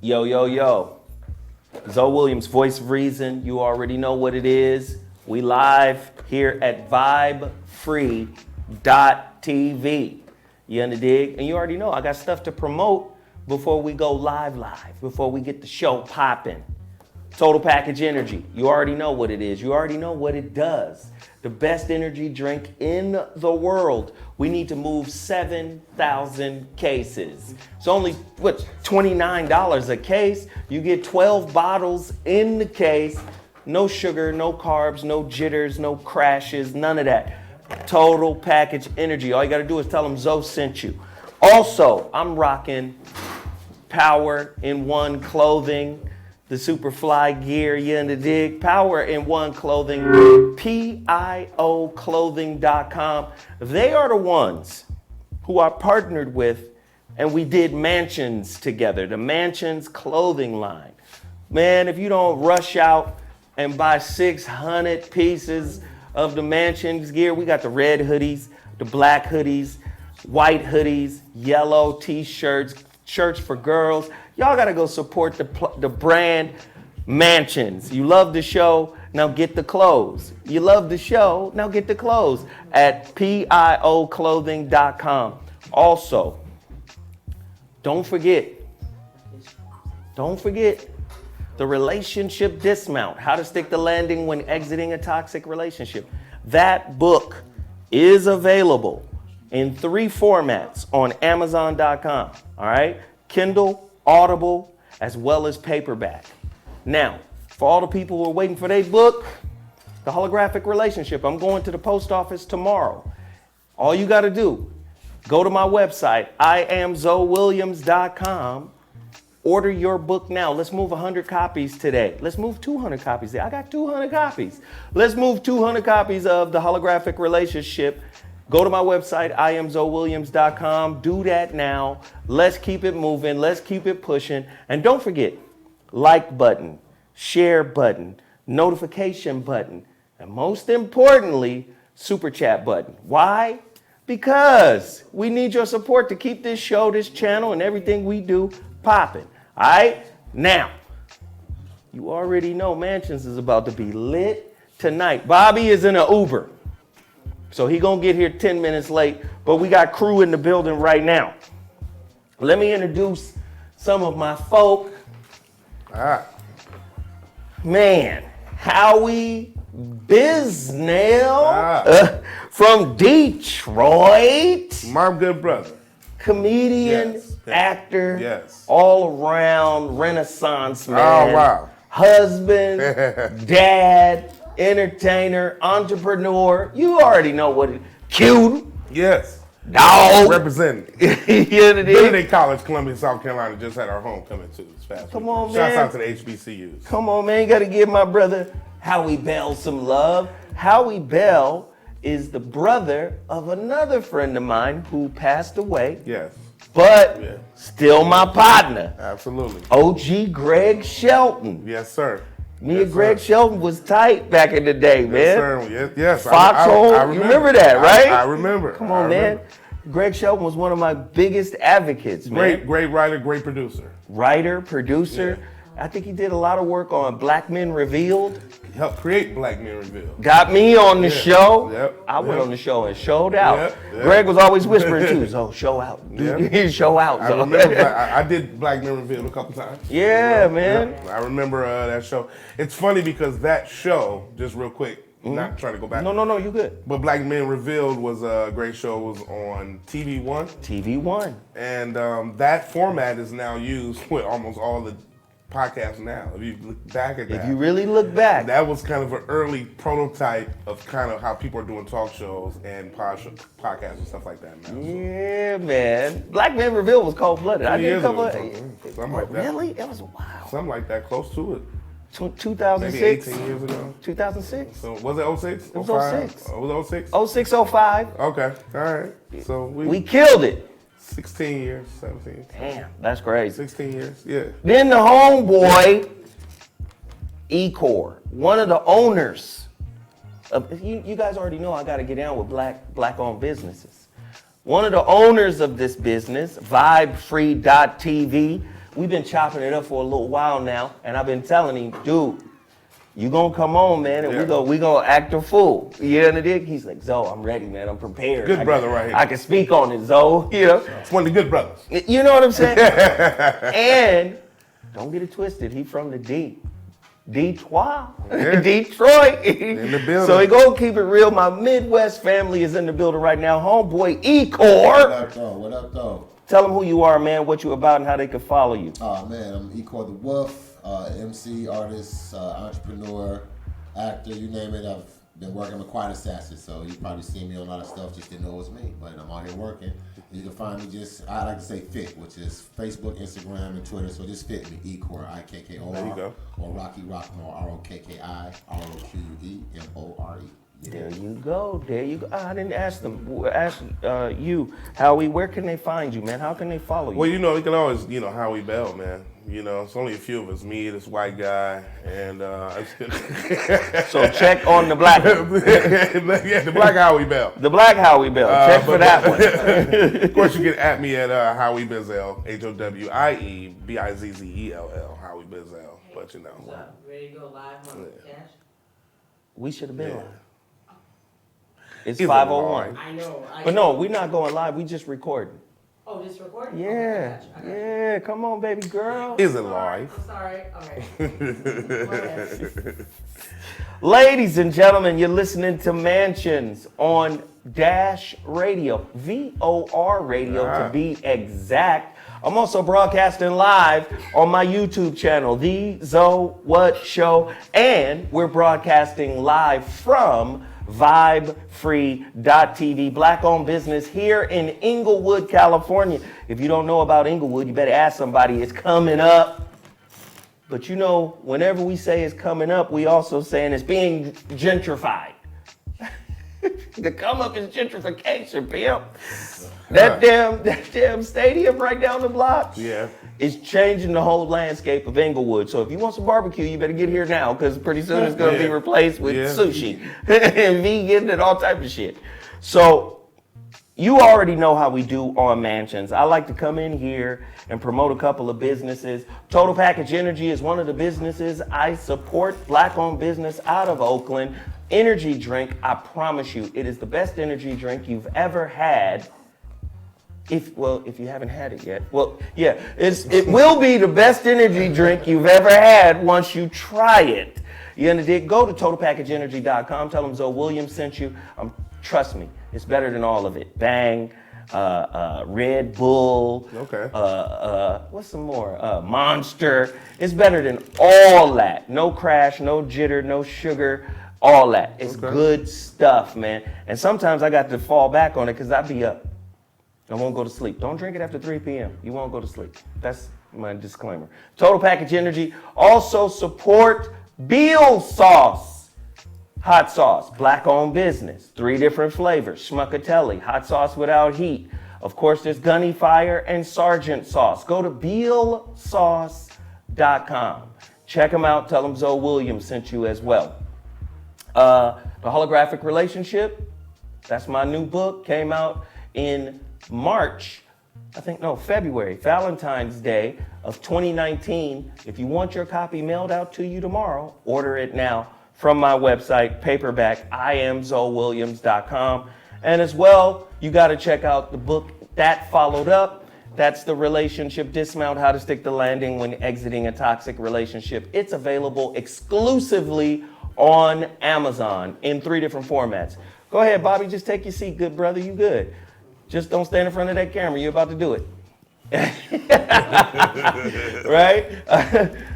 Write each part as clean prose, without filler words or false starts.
Yo, yo, yo. Zoe Williams, Voice of Reason. You already know what it is. We live here at vibefree.tv. You under dig? And you already know I got stuff to promote before we go live, before we get the show popping. Total Package Energy. You already know what it is. You already know what it does. The best energy drink in the world. We need to move 7,000 cases. It's only, $29 a case. You get 12 bottles in the case. No sugar, no carbs, no jitters, no crashes, none of that. Total Package Energy. All you gotta do is tell them Zoe sent you. Also, I'm rocking Power in One clothing. The Superfly gear, you in the dig? Power in One clothing, PIOclothing.com. They are the ones who I partnered with, and we did ManSions together, the ManSions clothing line. Man, if you don't rush out and buy 600 pieces of the ManSions gear, we got the red hoodies, the black hoodies, white hoodies, yellow t-shirts, shirts for girls. Y'all gotta go support the brand ManSions. You love the show, now get the clothes. You love the show, now get the clothes at PIOclothing.com. Also, don't forget the relationship dismount, how to stick the landing when exiting a toxic relationship. That book is available in 3 formats on Amazon.com, all right? Kindle, Audible, as well as paperback. Now, for all the people who are waiting for their book, The Holographic Relationship, I'm going to the post office tomorrow. All you got to do, go to my website, IamZoeWilliams.com, order your book now. Let's move 100 copies today. Let's move 200 copies today. I got 200 copies. Let's move 200 copies of The Holographic Relationship. Go to my website, IamZoeWilliams.com. Do that now. Let's keep it moving. Let's keep it pushing. And don't forget, like button, share button, notification button, and most importantly, super chat button. Why? Because we need your support to keep this show, this channel, and everything we do popping. All right? Now, you already know ManSions is about to be lit tonight. Bobby is in an Uber. So he gonna get here 10 minutes late, but we got crew in the building right now. Let me introduce some of my folk. All right. Man, Howie Biznell from Detroit. My good brother. Comedian, Yes. actor, Yes. all around Renaissance man. Oh, wow. Husband, dad, entertainer, entrepreneur. You already know what it. Cute. Yes. Dog. Representing. Yeah, it is. Benedict College, Columbia, South Carolina, just had our homecoming too this past Come week. on, Shouts man. out to the HBCUs. Come on, man. You got to give my brother Howie Bell some love. Howie Bell is the brother of another friend of mine who passed away, Yes. but Yeah. still my partner, Absolutely. OG Greg Shelton. Yes, sir. Me Yes, and Greg sir. Shelton was tight back in the day, man. Yes, sir. Yes. Foxhole, I you remember that, right? I remember. Come on, man. Greg Shelton was one of my biggest advocates, man. Great writer, great producer. Writer, producer. I think he did a lot of work on Black Men Revealed. Helped create Black Men Revealed. Got me on the show. Yep. I went Yep. on the show and showed out. Yep. Greg was always whispering too, "So show out, Yep. show out." I Zo." remember. I did Black Men Revealed a couple times. Yeah, man. Yeah, I remember that show. It's funny because that show, just real quick, not trying to go back. No, you good. But Black Men Revealed was a great show. Was on TV1, TV1. and that format is now used with almost all the podcasts now. If you look back at that, If you really look back, that was kind of an early prototype of kind of how people are doing talk shows and podcasts and stuff like that now. yeah, man. Black Men Revealed was cold-blooded. I did a couple of... Something like that. Really? It was wow. Something like that, close to it. 2006? Maybe 18 years ago. 2006? So was it 06? It was 05? 06. Oh, was it 06? 06, 05. Okay, all right. So We killed it. 16 years, 17. Damn, that's crazy. 16 years, yeah. Then the homeboy, Ep4, one of the owners of, you guys already know I got to get down with black-owned businesses. One of the owners of this business, vibefree.tv, we've been chopping it up for a little while now, and I've been telling him, dude, you gonna come on, man, and we gonna act a fool. You know what I mean? He's like, Zoe, I'm ready, man. I'm prepared. Good brother right here. I can speak on it, Zoe. You know? It's one of the good brothers. You know what I'm saying? And don't get it twisted. He from the D. Detroit. Detroit. In the building. So he go keep it real. My Midwest family is in the building right now. Homeboy Ep4. What up, though? What up, though? Tell them who you are, man, what you about, and how they can follow you. Oh, man, I'm Ep4 the Wolf, MC, artist, entrepreneur, actor, you name it. I've been working. I'm a quiet assassin, so you probably seen me on a lot of stuff, just didn't know it was me. But I'm out here working. You can find me I like to say Fit, which is Facebook, Instagram, and Twitter. So just Fit me, Ecor, IKKOR. There you go. Or Rocky Rockmore, ROKKI, There you go. There you go. I didn't ask them. Ask you, Howie, where can they find you, man? How can they follow you? Well, you know, you can always, Howie Bell, man. You know, it's only a few of us, me, this white guy, and So check on the black one. yeah, the black Howie Bell. The black Howie Bell. Check for that one. Of course, you can at me at Howie Bizzell, HOWIEBIZZELL, Howie Bizzell. But you know, Ready to go live on Cash? We should have been live. It's Either 5:01. I know. But no, we're not going live. We just recording. Oh, just recording? Yeah. Okay, I got you. Yeah. Come on, baby girl. is it live? I'm sorry. Okay. Go ahead. Ladies and gentlemen, you're listening to ManSions on Dash Radio, VOR Radio to be exact. I'm also broadcasting live on my YouTube channel, The Zoe What Show, and we're broadcasting live from VibeFree.tv, black-owned business here in Inglewood, California. If you don't know about Inglewood, you better ask somebody. It's coming up. But you know, whenever we say it's coming up, we also saying it's being gentrified. The come up is gentrification, pimp. That damn stadium right down the block is changing the whole landscape of Inglewood. So if you want some barbecue, you better get here now, because pretty soon it's going to be replaced with sushi and vegan and all type of shit. So you already know how we do on ManSions. I like to come in here and promote a couple of businesses. Total Package Energy is one of the businesses I support, black-owned business out of Oakland. Energy drink, I promise you, it is the best energy drink you've ever had. If you haven't had it yet. Well, yeah, it will be the best energy drink you've ever had once you try it. You understand? Go to totalpackageenergy.com. Tell them Zoe Williams sent you. Trust me, it's better than all of it. Bang, Red Bull. Okay. What's some more? Monster. It's better than all that. No crash, no jitter, no sugar. All that. It's good stuff, man. And sometimes I got to fall back on it because I be up. I won't go to sleep. Don't drink it after 3 p.m. You won't go to sleep. That's my disclaimer. Total Package Energy. Also support Beal Sauce. Hot sauce. Black-owned business. 3 different flavors. Schmuckatelli. Hot sauce without heat. Of course, there's Gunny Fire and Sergeant Sauce. Go to BealSauce.com. Check them out. Tell them Zoe Williams sent you as well. The Holographic Relationship. That's my new book. Came out in February, Valentine's Day of 2019. If you want your copy mailed out to you tomorrow, order it now from my website, paperback, IamZoeWilliams.com. And as well, you got to check out the book that followed up. That's The Relationship Dismount, How to Stick the Landing When Exiting a Toxic Relationship. It's available exclusively on Amazon in 3 different formats. Go ahead, Bobby, just take your seat, good brother, you good. Just don't stand in front of that camera. You're about to do it. Right?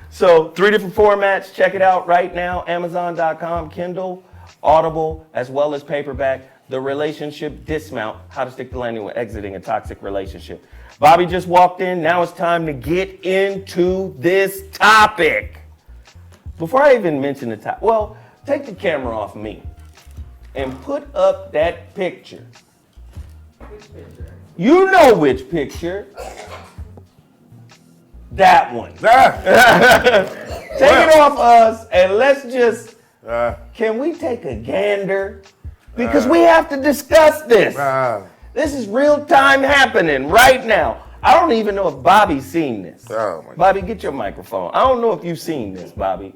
So 3 different formats. Check it out right now. Amazon.com, Kindle, Audible, as well as paperback. The Relationship Dismount, How to Stick the Landing When Exiting a Toxic Relationship. Bobby just walked in. Now it's time to get into this topic. Before I even mention the topic, well, take the camera off me and put up that picture. Which picture? You know which picture. That one. Take it off us and let's just, can we take a gander? Because we have to discuss this. This is real time happening right now. I don't even know if Bobby's seen this. Oh, my God. Bobby, get your microphone. I don't know if you've seen this, Bobby.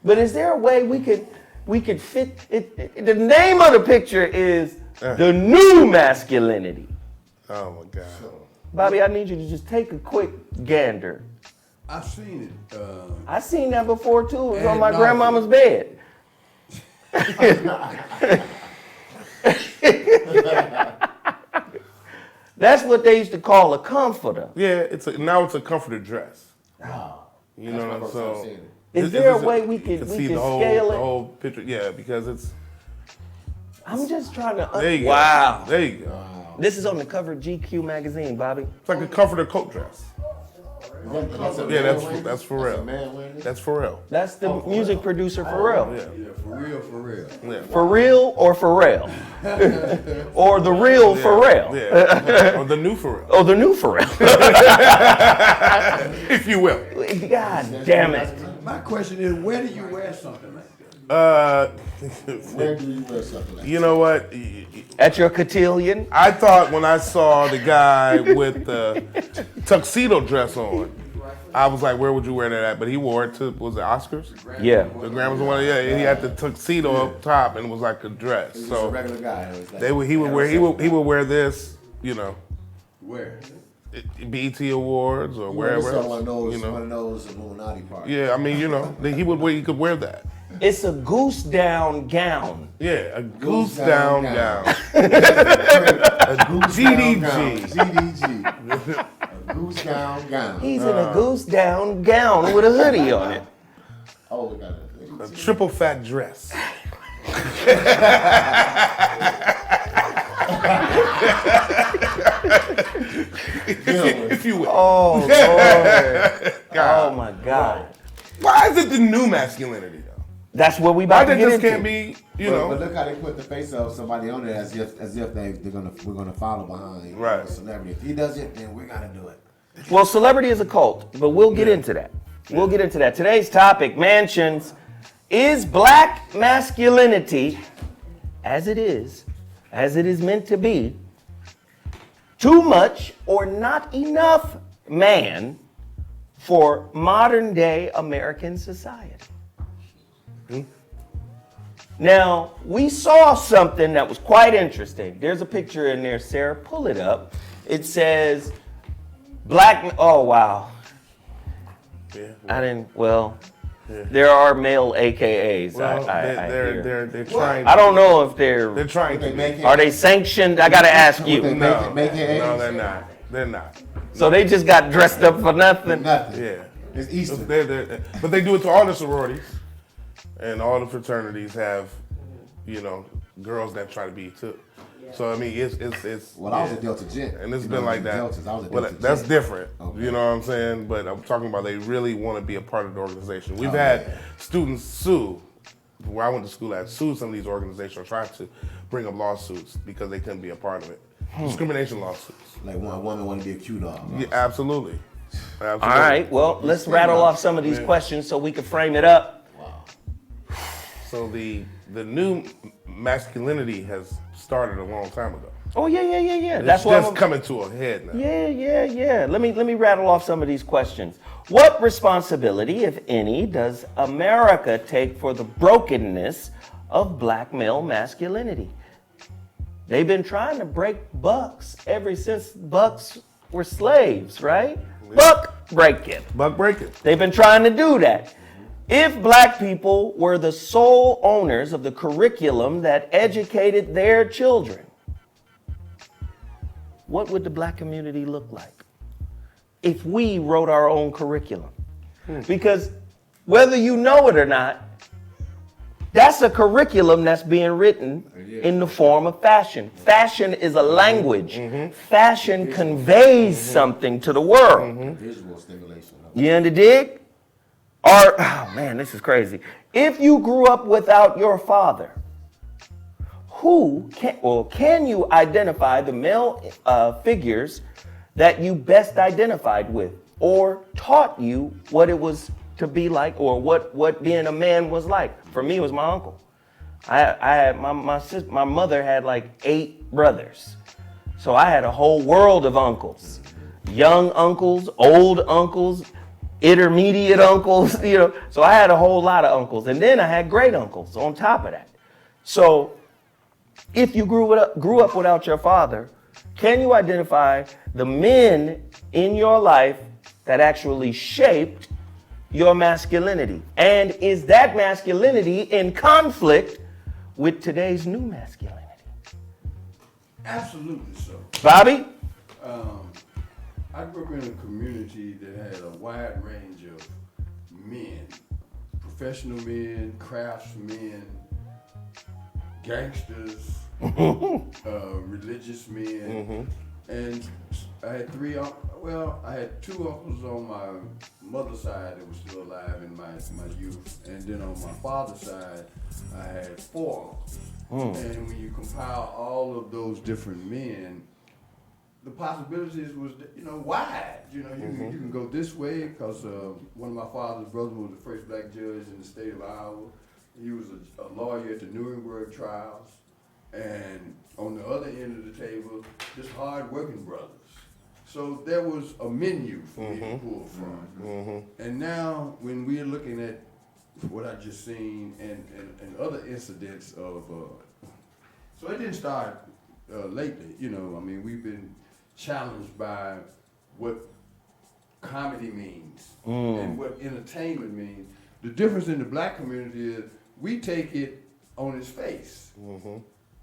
But is there a way we could fit it? The name of the picture is the new masculinity. Oh my God. Bobby, I need you to just take a quick gander. I've seen it. I seen that before too. It was on And my no. grandmama's bed. That's what they used to call a comforter. Yeah, now it's a comforter dress. Oh, You know what I'm saying? Is there a way we could see the scale it? whole picture? Yeah, because it's I'm just trying to. there you go. Wow. There you go. This is on the cover of GQ magazine, Bobby. It's like a comforter coat dress. Yeah, that's for real. Man wearing it? That's for real. That's the music producer for real. Yeah. Yeah, for real, for real. Yeah. For real or for real? Or the real for real? Yeah. Or the new for real, Oh, the new for real. if you will. God damn it. My question is, where do you wear something like that? Where do you wear something like You know what? At your cotillion? I thought when I saw the guy with the tuxedo dress on, I was like, where would you wear that at? But he wore it to, was it Oscars? Yeah. The Grammys one, yeah. He had the tuxedo up top and it was like a dress. He's a So regular guy. It was like, he would wear this, you know, Where? BET Awards or wherever wherever one of else, those, you know. one of those Illuminati parties. Yeah, I mean, you know, he could wear that. It's a goose down gown. Yeah, a goose down gown. A goose GDG. gown. GDG. A goose gown. He's in a goose down gown with a hoodie on it. Oh, we got A it. triple fat dress. if you will. Oh, Lord. Oh, my God. Why is it the new masculinity though? That's what we Why about to that get just into. can't be, you But know? look how they put the face of somebody on there as if we're gonna follow behind Right. a celebrity. If he does it, then we gotta do it. Well, celebrity is a cult, but we'll get into that. We'll get into that. Today's topic, ManSions, is black masculinity, as it is meant to be, too much or not enough man for modern day American society? Now, we saw something that was quite interesting. There's a picture in there, Sarah. Pull it up. It says, oh, wow. Yeah. I didn't, well, there are male AKAs. Well, I hear. they're trying. I don't know if They're trying to Make be. it- are they sanctioned? I got to ask They you. make it No, A's? they're not. They're not. So they just got dressed up for nothing? Nothing. Yeah. It's Easter. But they do it to all the sororities, and all the fraternities have, you know, girls that try to be too. So I mean, it's. Well, I was a Delta Gent. and it's You been know, like that. Deltas, I was a Well, Delta that's Gent. different. Okay. You know what I'm saying? But I'm talking about they really want to be a part of the organization. We've Oh, had yeah. students sue. Where I went to school at, sued some of these organizations, tried to bring up lawsuits because they couldn't be a part of it. Discrimination lawsuits. Like one woman want to be a Q dog. Yeah, absolutely. All right, well, let's rattle off some of these questions so we can frame it up. So the new masculinity has started a long time ago. Oh, yeah. It's That's what just coming to a head now. Yeah. Let me rattle off some of these questions. What responsibility, if any, does America take for the brokenness of black male masculinity? They've been trying to break bucks ever since bucks were slaves, right? Buck breaking. Buck breaking. They've been trying to do that. If black people were the sole owners of the curriculum that educated their children, what would the black community look like if we wrote our own curriculum? Because whether you know it or not, that's a curriculum that's being written in the form of fashion. Fashion is a language. Fashion conveys something to the world. Visual stimulation. You under dig? Or, oh man, this is crazy. If you grew up without your father, can you identify the male figures that you best identified with or taught you what it was to be like or what being a man was like? For me, it was my uncle. I had my mother had like 8 brothers. So I had a whole world of uncles. young uncles, old uncles, intermediate uncles, So I had a whole lot of uncles. And then I had great uncles on top of that. So if you grew up without your father, can you identify the men in your life that actually shaped your masculinity? And is that masculinity in conflict with today's new masculinity? Absolutely so. Bobby? I grew up in a community that had a wide range of men, professional men, craftsmen, gangsters, religious men, and I had I had two uncles on my mother's side that were still alive in my youth, and then on my father's side, I had four uncles. And when you compile all of those different men, the possibilities was, wide. You can go this way because one of my father's brothers was the first black judge in the state of Iowa. He was a lawyer at the Nuremberg trials. And on the other end of the table, just hard-working brothers. So there was a menu for me to pull from. And now, when we're looking at what I just seen and other incidents of, so it didn't start lately. We've been challenged by what comedy means and what entertainment means. The difference in the black community is we take it on its face.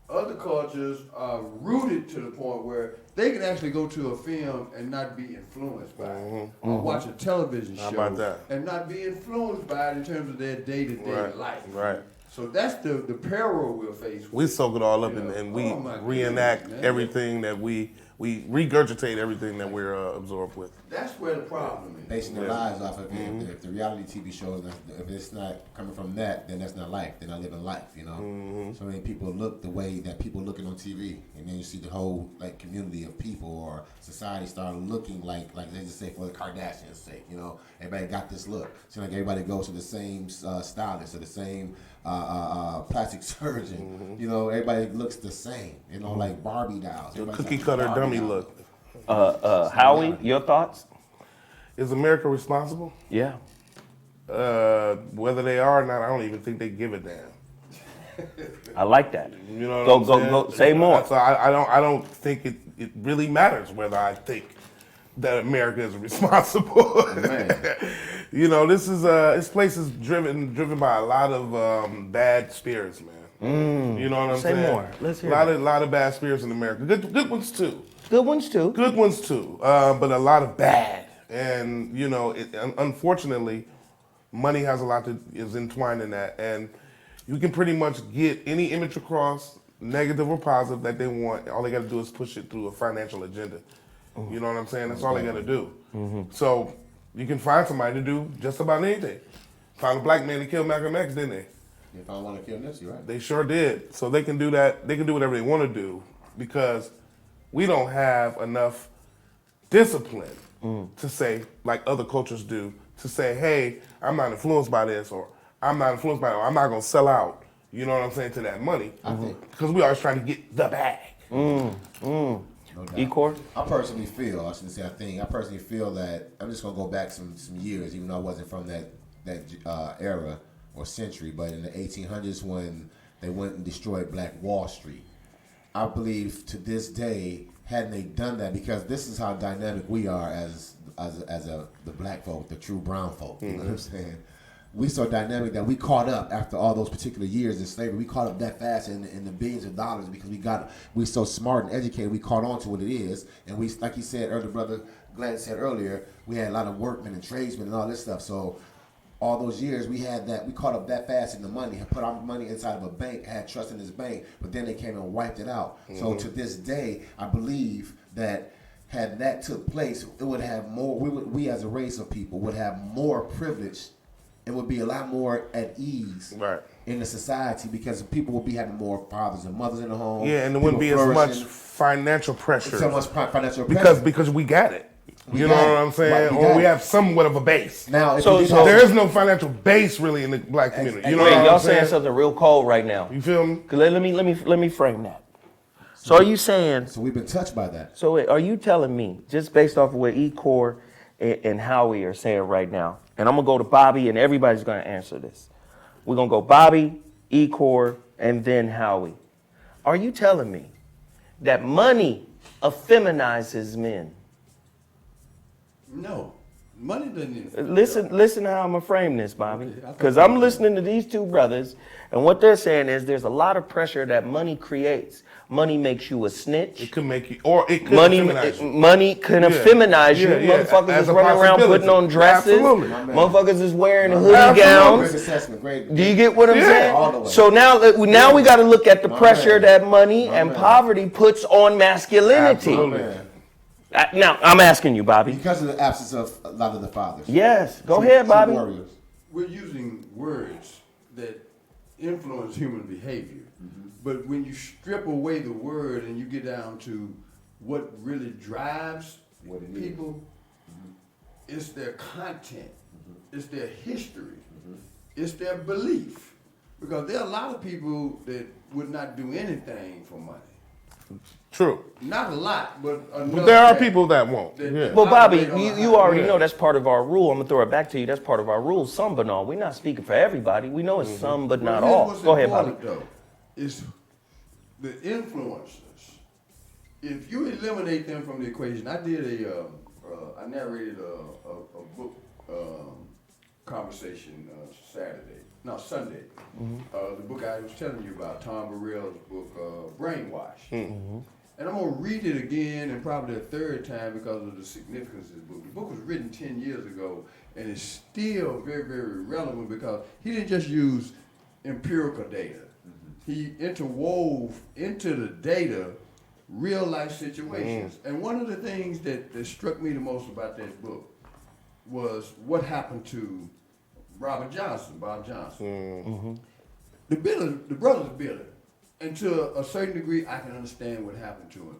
Other cultures are rooted to the point where they can actually go to a film and not be influenced by it, or watch a television show How about that? and not be influenced by it in terms of their day-to-day life. Right. So that's the peril we're faced with. We soak it all up You know, and we oh my reenact goodness, man. everything that we regurgitate everything that we're absorbed with. That's where the problem is. Basing their lives off of it. If the reality TV shows, if it's not coming from that, then that's not life. They're not living life, So many people look the way that people looking on TV, and then you see the whole community of people or society start looking like they just say for the Kardashians' sake, Everybody got this look. Seems like everybody goes to the same stylist or the same plastic surgeon. Everybody looks the same. Like Barbie dolls. The Everybody's cookie like cutter Barbie dummy doll. look. Howie, your thoughts? Is America responsible? Yeah. Whether they are or not, I don't even think they give a damn. I like that. You know what I'm saying? Go, say more. So I don't think it really matters whether I think that America is responsible. This place is driven by a lot of bad spirits, man. You know what I'm saying? Say more. Let's hear a lot of bad spirits in America. Good ones too. Good ones too. Good ones too. But a lot of bad. And unfortunately, money has a lot is entwined in that, and you can pretty much get any image across, negative or positive, that they want. All they got to do is push it through a financial agenda. You know what I'm saying? That's all they got to do. So you can find somebody to do just about anything. Found a black man to kill Malcolm X, didn't they? They found one to kill Nipsey, right? They sure did. So they can do that. They can do whatever they want to do because we don't have enough discipline to say, like other cultures do, to say, hey, I'm not influenced by this, or I'm not influenced by it, or I'm not going to sell out, you know what I'm saying, to that money. I think. Because we always trying to get the bag. No doubt. Ep4? I personally feel that, I'm just going to go back some years, even though I wasn't from that era or century, but in the 1800s when they went and destroyed Black Wall Street, I believe to this day, hadn't they done that, because this is how dynamic we are as the black folk, the true brown folk, you know what I'm saying? We so dynamic that we caught up after all those particular years of slavery. We caught up that fast in the billions of dollars because we so smart and educated. We caught on to what it is, and we, like you said earlier, brother Glenn said earlier, we had a lot of workmen and tradesmen and all this stuff. So all those years we had that, we caught up that fast in the money, had put our money inside of a bank, had trust in this bank, but then they came and wiped it out. So to this day, I believe that had that took place, it would have more, we as a race of people would have more privilege. It would be a lot more at ease in the society because people would be having more fathers and mothers in the home. Yeah, and there wouldn't be as much financial pressure. So much financial pressure. Because we got it. You know what I'm saying? Or we have somewhat of a base. Now, So there is no financial base really in the black community. You know Wait, what y'all I'm saying saying? something real cold right now. You feel me? 'Cause let me frame that. So are you saying? So we've been touched by that. So wait, are you telling me, just based off of what Ecor and Howie are saying right now, and I'm gonna go to Bobby, and everybody's gonna answer this. We're gonna go Bobby, Ecor, and then Howie. Are you telling me that money effeminizes men? No, money doesn't. Listen how I'm gonna frame this, Bobby. Because I'm listening to these two brothers, and what they're saying is there's a lot of pressure that money creates. Money makes you a snitch. It could make you, or it could Money, feminize you. money can effeminize you. Motherfuckers as is a running around possibility. putting on dresses. Absolutely. Motherfuckers is wearing hoodie Absolutely. gowns. Great assessment, great. Do you get what I'm all the way. saying? So now we got to look at the My pressure man. that money My and man. poverty puts on masculinity. Absolutely. Man. Now I'm asking you, Bobby. Because of the absence of a lot of the fathers. Yes, go True- ahead, true Bobby. warriors. We're using words that influence human behavior. But when you strip away the word and you get down to what really drives What it is. people, it's their content, it's their history, it's their belief. Because there are a lot of people that would not do anything for money. True. Not a lot, but enough. But there are that- people that won't. that- Yeah. Well, Bobby, operate on a you high already Yeah. know that's part of our rule. I'm gonna throw it back to you. That's part of our rule. Some, but all. We're not speaking for everybody. We know it's some, but not Well, here's all. what's Go ahead, Bobby. important, though, is the influencers. If you eliminate them from the equation, I did I narrated a book conversation Sunday. The book I was telling you about, Tom Burrell's book, Brainwash. And I'm gonna read it again and probably a third time because of the significance of the book. The book was written 10 years ago and it's still very, very relevant because he didn't just use empirical data. He interwove into the data real life situations. And one of the things that struck me the most about that book was what happened to Bob Johnson. The brother's bitter. And to a certain degree, I can understand what happened to him.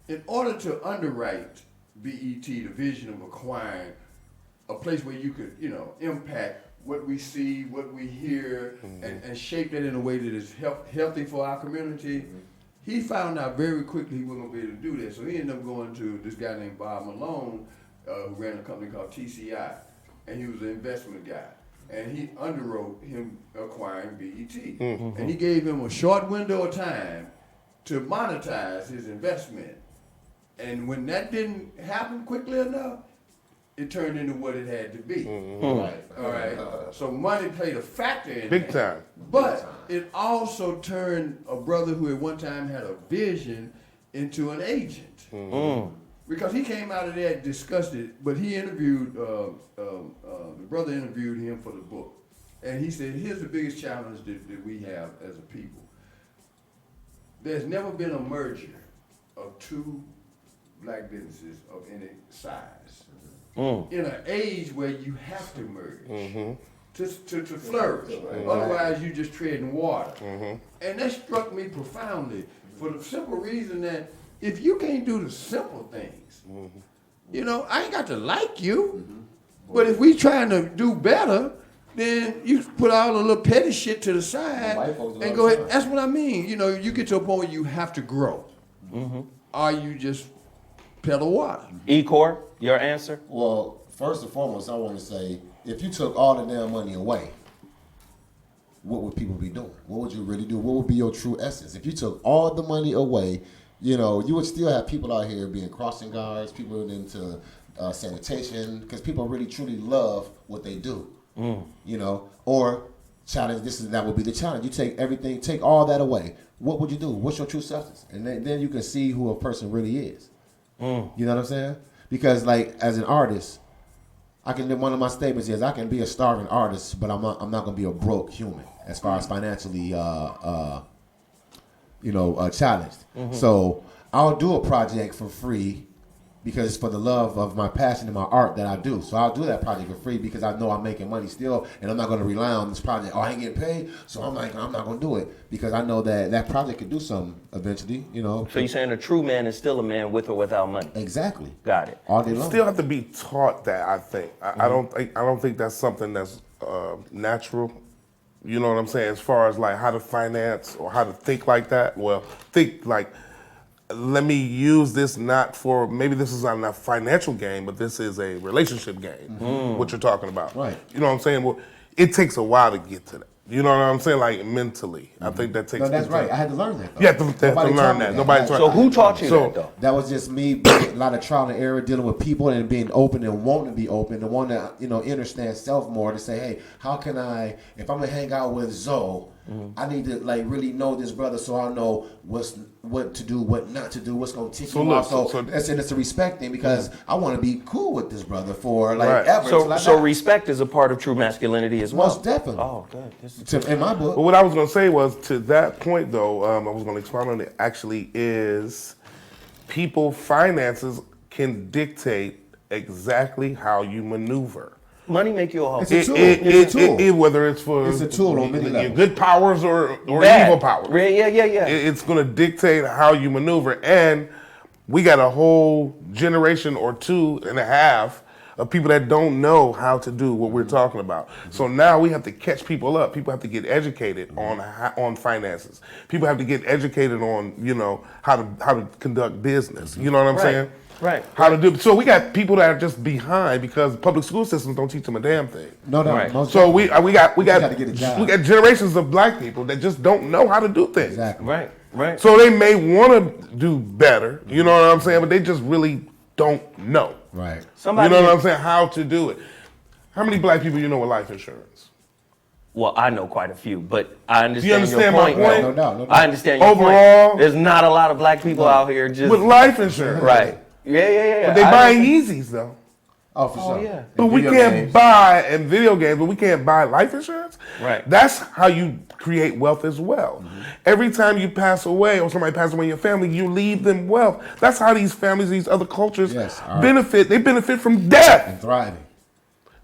In order to underwrite BET, the vision of acquiring a place where you could, impact what we see, what we hear, and shape that in a way that is healthy for our community, he found out very quickly he wasn't going to be able to do that. So he ended up going to this guy named Bob Malone, who ran a company called TCI, and he was an investment guy. And he underwrote him acquiring BET. And he gave him a short window of time to monetize his investment. And when that didn't happen quickly enough, it turned into what it had to be. Right. All right. So money played a factor in Big that. time. But it also turned a brother who at one time had a vision into an agent. Because he came out of there disgusted, but he interviewed, the brother interviewed him for the book. And he said, here's the biggest challenge that we have as a people. There's never been a merger of two black businesses of any size. In an age where you have to merge to flourish. Otherwise, you just treading water. And that struck me profoundly for the simple reason that if you can't do the simple things, I ain't got to like you. But if we trying to do better, then you put all the little petty shit to the side White folks do and all go the ahead. time. That's what I mean. You get to a point where you have to grow. Or you just pedal water. Ecor, your answer? Well, first and foremost, I want to say, if you took all the damn money away, what would people be doing? What would you really do? What would be your true essence? If you took all the money away, you would still have people out here being crossing guards, people into sanitation, because people really truly love what they do. Or challenge, that would be the challenge. You take all that away. What would you do? What's your true substance? And then you can see who a person really is. You know what I'm saying? Because as an artist, one of my statements is I can be a starving artist, but I'm not going to be a broke human as far as financially, challenged. So I'll do a project for free because it's for the love of my passion and my art that I do. So I'll do that project for free because I know I'm making money still, and I'm not going to rely on this project. Oh, I ain't getting paid, so I'm not going to do it because I know that project could do something eventually. So you're saying a true man is still a man with or without money? Exactly. Got it. All day You long. still have to be taught that. I think. I don't think that's something that's natural. You know what I'm saying? As far as how to finance or how to think like that. Well, think like let me use this not for, maybe this is not a financial gain, but this is a relationship gain, what you're talking about. Right. You know what I'm saying? Well, it takes a while to get to that. You know what I'm saying? Like mentally. I think that takes No, that's time. right. I had to learn that. Though. You have to Nobody learn taught me that. Nobody taught So who taught you that though? That was just me, a lot of trial and error, dealing with people and being open and wanting to be open, and wanting to, understand self more, to say, hey, how can I, if I'm gonna hang out with Zoe, I need to like really know this brother so I know what to do, what not to do, what's gonna tick him off. So it's a respect thing, because I want to be cool with this brother for like ever. So respect is a part of true masculinity as well. Most definitely. Oh, good. In my book. But what I was going to say was, to that point though, I was going to expound on it, actually is finances can dictate exactly how you maneuver. Money make you a hoe. It's a tool. It's a tool. Whether it's for It's a tool on many your levels. good powers or Bad. evil powers. Yeah. It's going to dictate how you maneuver. And we got a whole generation or 2.5 of people that don't know how to do what we're talking about. So now we have to catch people up. People have to get educated on finances. People have to get educated on, how to conduct business. You know what I'm saying? Right. How to do. So we got people that are just behind because public school systems don't teach them a damn thing. No. Right. So we got gotta get a job. we got generations of black people that just don't know how to do things. Exactly. Right. So they may want to do better, you know what I'm saying, but they just really don't know. Right. Somebody, You know what I'm saying? How to do it. How many black people you know with life insurance? Well, I know quite a few, but I understand, You understand your my point. point? No doubt. I understand your Overall- point. There's not a lot of black people out here just With life insurance. right. Yeah. But they buying Yeezys though. Oh, for sure. yeah. But we can't buy, and video games, but we can't buy life insurance. Right. That's how you create wealth as well. Every time you pass away or somebody passes away in your family, you leave them wealth. That's how these families, these other cultures benefit. They benefit from death. And thriving.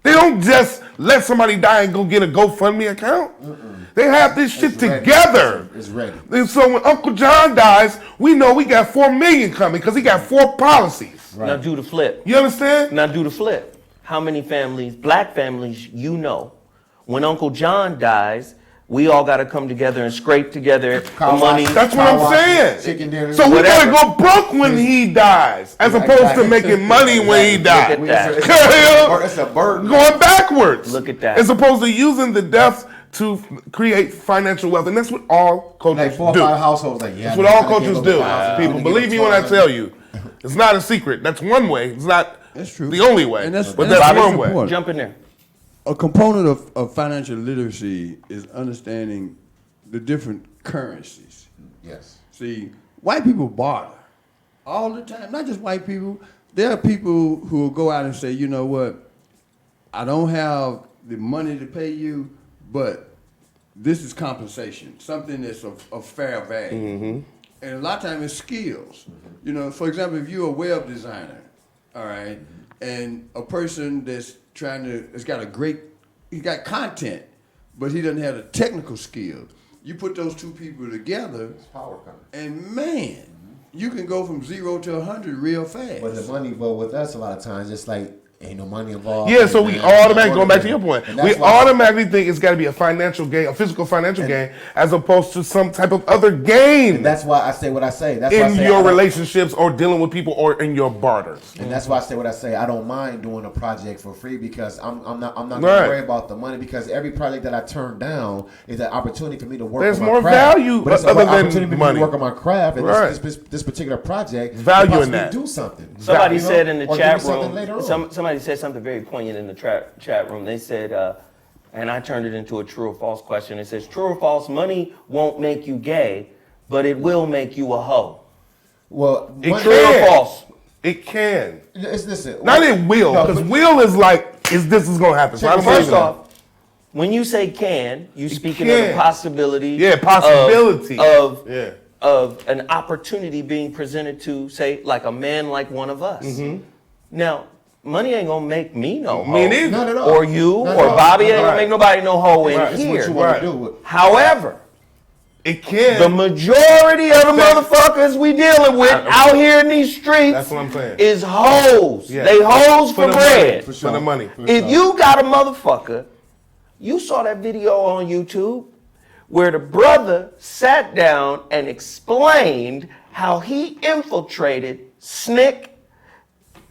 They don't just let somebody die and go get a GoFundMe account. They have this shit together. It's ready. And so when Uncle John dies, we know we got $4 million coming because he got 4 policies. Right. Now do the flip. You understand? Now do the flip. How many families, black families, when Uncle John dies, we all got to come together and scrape together the money. That's what I'm saying. Chicken dinner. So we Whatever. gotta go broke when he dies, as opposed to making money when he dies. Look at that. It's a burden. Going backwards. Look at that. As opposed to using the death to create financial wealth, and that's what all Like coaches 4 or do. 5 households. Like, That's what all coaches do. People, believe me when I tell you, it's not a secret. That's one way. It's not That's true. the only way, And that's- but and that's that's one very way. important. Jump in there. A component of financial literacy is understanding the different currencies. Yes. See, white people barter all the time. Not just white people. There are people who will go out and say, you know what, I don't have the money to pay you, but this is compensation, something that's of fair value. And a lot of times it's skills. You know, for example, if you're a web designer, all right, and a person that's he's got content, but he doesn't have the technical skill. You put those two people together, Power coming. and man, you can go from 0 to 100 real fast. But with us, a lot of times, it's like, ain't no money involved. Yeah, so we automatically, going back to your point, And we that's why- automatically think it's got to be a financial gain, a physical financial gain, as opposed to some type of other gain And that's why I say what I say. That's why I in say your I don't- relationships or dealing with people or in your barters. And that's why I say what I say. I don't mind doing a project for free because I'm not Right. gonna worry about the money, because every project that I turn down is an opportunity for me to work There's on my more craft. value But it's other an than opportunity for me money. to work on my craft, and Right. this particular project Value could in possibly that. do something. Somebody You know? said in the Or give chat me something room, later on. somebody said something very poignant in the chat room. They said, and I turned it into a true or false question. It says, true or false, money won't make you gay, but it will make you a hoe. Well, It money- True or can. false? It can. Listen. Not it will, No, because but- will is like, this is going to happen. So I don't believe First that. off, when you say can, you speaking of the can. possibility. Yeah, possibility. Of Yeah. of an opportunity being presented to, say, like a man like one of us. Now, money ain't gonna make me no hoe. Me neither. Not at all. Or you, Not or at all. Bobby ain't Right. gonna make nobody no hoe in Right. It's here. what you want Right. to do. However, It can. the majority of the motherfuckers we dealing with out here in these streets That's what I'm saying. is hoes. Yeah. They hoes for the bread. money. For the money. If you got a motherfucker, you saw that video on YouTube where the brother sat down and explained how he infiltrated SNCC,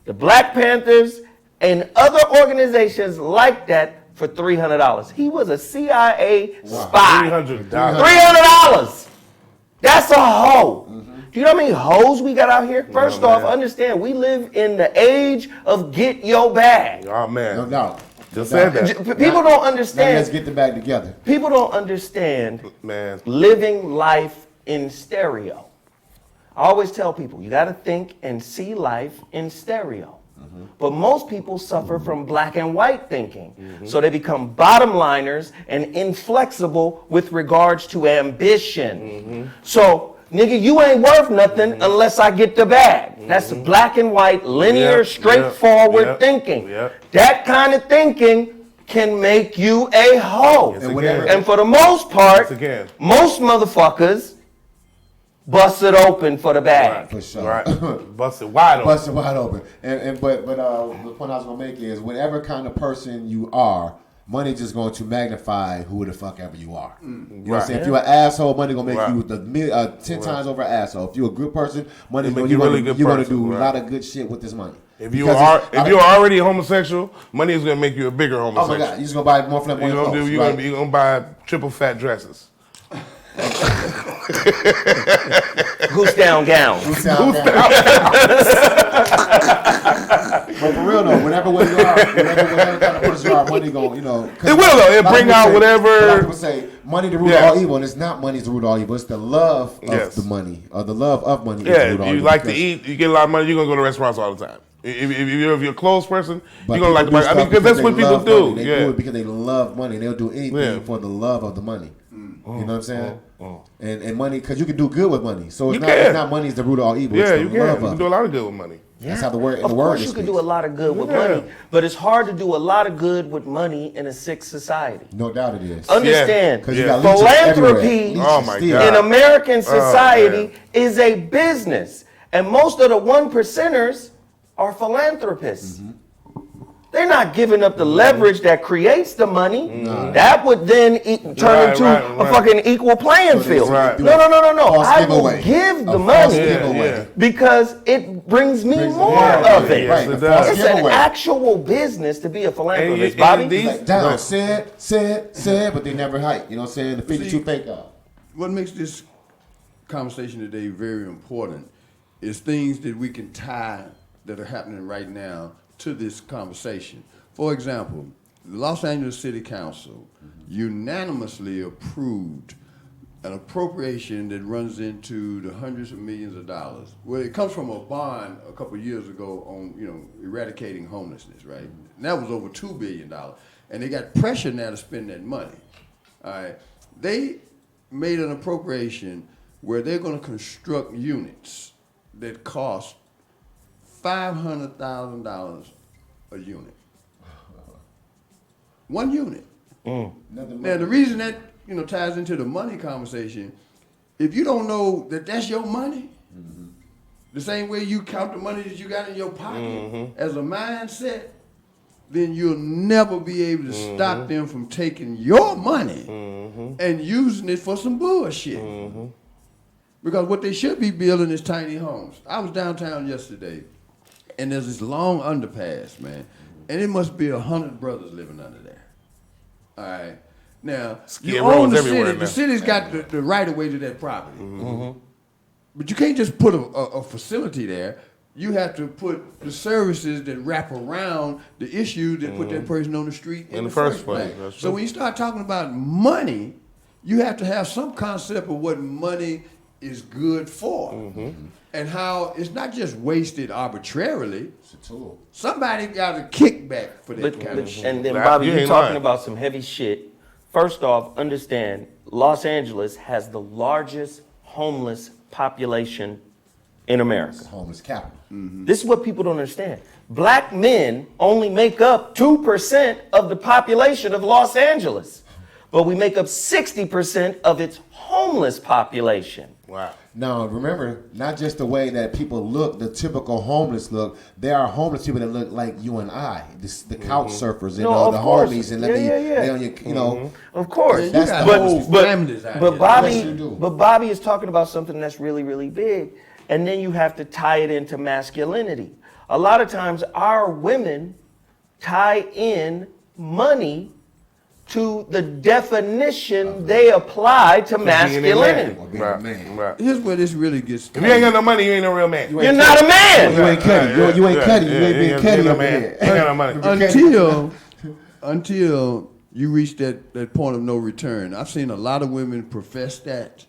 the Black Panthers, and other organizations like that for $300. He was a CIA spy. $300. $300. That's a hoe. Do you know how many hoes we got out here? First off, man. understand, we live in the age of get your bag. Oh man. No doubt. Just said that. People don't Now let's understand. get the bag together. People don't understand Man. living life in stereo. I always tell people, you got to think and see life in stereo. But most people suffer from black and white thinking. So they become bottom liners and inflexible with regards to ambition. So, nigga, you ain't worth nothing unless I get the bag. That's black and white, linear, Yep, straightforward yep, thinking. yep. That kind of thinking can make you a hoe. Yes, And again. whatever- And for the most part, Yes, again. most motherfuckers bust it open for the bag. For sure. Right. Busted wide open. Busted wide open. But the point I was gonna make is whatever kind of person you are, money just going to magnify who the fuck ever you are. You know what I'm Right. saying? If you're an asshole, money gonna make Right. you 10 times over an asshole. If you're a good person, money It gonna make you a really good you're gonna person, do a right. lot of good shit with this money. If you Because are already homosexual, money is gonna make you a bigger oh homosexual. my god, you're just gonna buy more flamboyant You're gonna clothes, do. You're right? gonna buy triple fat dresses. Goose down gown. Sound down. But for real though, whatever way you are, whatever kind of person you are, money going, you know. It will though. It bring out A lot whatever. of people say money the root Yeah. of all evil, and it's not money's the root of all evil. It's the love of Yes. the money, or the love of money. is the Yeah, root if of all you evil like to because- eat, you get a lot of money. You're gonna go to restaurants all the time. If you're a close person, but you're gonna like the people money. do I mean, stuff because that's they what people love do. money. They Yeah. do it because they love money. They'll do anything Yeah. for the love of the money. You know what I'm saying? And money, because you can do good with money. So You it's can. not money is the root of all evil. Yeah, it's the you can. love You can of do a it. lot of good with money. That's how the word. Of the word course, is you can speaks. do a lot of good with Yeah. money, but it's hard to do a lot of good with money in a sick society. No doubt it is. Understand, 'Cause you Yeah. got leeches philanthropy everywhere. Leeches Oh, my still. God. in American society man. is a business, and most of the 1%ers are philanthropists. They're not giving up the leverage that creates the money. That would then turn Right, into right, a right. fucking equal playing field. Right. No. False I will giveaway. give the A false money giveaway. Yeah. because it brings me more Yeah, of it. yes, Right, it the does. false It's an giveaway. actual business to be a philanthropist, And Bobby. these- Like down, Right. said, but they never hype. You know what I'm saying? The 52 fake out. What makes this conversation today very important is things that we can tie that are happening right now to this conversation. For example, the Los Angeles City Council unanimously approved an appropriation that runs into the hundreds of millions of dollars. Well, it comes from a bond a couple of years ago on, eradicating homelessness, right? And that was over $2 billion. And they got pressure now to spend that money. All right. They made an appropriation where they're going to construct units that cost $500,000 a unit. One unit. Now, the reason that ties into the money conversation, if you don't know that that's your money, the same way you count the money that you got in your pocket as a mindset, then you'll never be able to stop them from taking your money and using it for some bullshit. Because what they should be building is tiny homes. I was downtown yesterday, and there's this long underpass, man, and it must be 100 brothers living under there. All right. Now, Skid you rows own the everywhere city. now. The city's got the right of way to that property. But you can't just put a facility there. You have to put the services that wrap around the issue that put that person on the street in the first place. That's So true. when you start talking about money, you have to have some concept of what money is good for. And how it's not just wasted arbitrarily. It's a tool. Somebody got a kickback for that But, kind of shit. and then, Nah, Bobby, you you're ain't talking lying. about some heavy shit. First off, understand, Los Angeles has the largest homeless population in America. It's homeless capital. This is what people don't understand. Black men only make up 2% of the population of Los Angeles, but we make up 60% of its homeless population. Wow. Now, remember, not just the way that people look, the typical homeless look. There are homeless people that look like you and I, the couch surfers and No, the of course. homies, and Yeah, let me yeah. lay on your, Of course, You got That's the whole homeless families out but there. Bobby, Yes, you do. but Bobby is talking about something that's really, really big. and then you have to tie it into masculinity. A lot of times our women tie in money to the definition they apply to masculinity. Or being a man. Right. Here's where this really gets. If you ain't got no money, you ain't no real man. You're not a man. You ain't cutty. You ain't cutty. You ain't being cutty no over man. here. You ain't got no money. Until you reach that point of no return. I've seen a lot of women profess that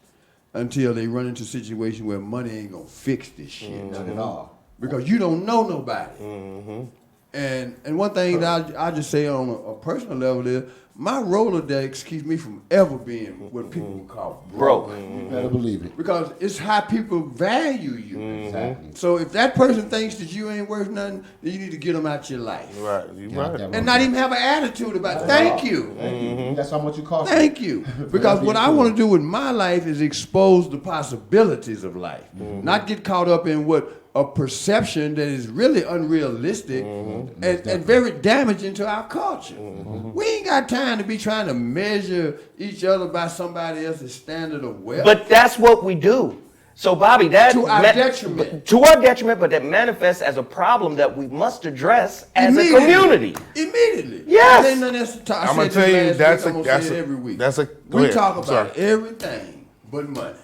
until they run into a situation where money ain't gonna fix this shit. Not at all. Because you don't know nobody. And one thing that I just say on a personal level is my Rolodex keeps me from ever being what people would call broke. You better believe it. Because it's how people value you. Exactly. So if that person thinks that you ain't worth nothing, then you need to get them out your life. Right. You right. And not even have an attitude about thank you. Thank you. That's how much you cost. Thank you. Because what I want to do with my life is expose the possibilities of life. Not get caught up in what a perception that is really unrealistic and very damaging to our culture. We ain't got time to be trying to measure each other by somebody else's standard of wealth. But that's what we do. So, Bobby, that To our detriment. To our detriment, but that manifests as a problem that we must address as a Immediately. community. Immediately. Yes. And then that's the talk. I'm I gonna said tell this you, last that's week, I'm a- gonna that's say it a- every week. that's a- go we ahead. talk I'm about sorry. everything but money.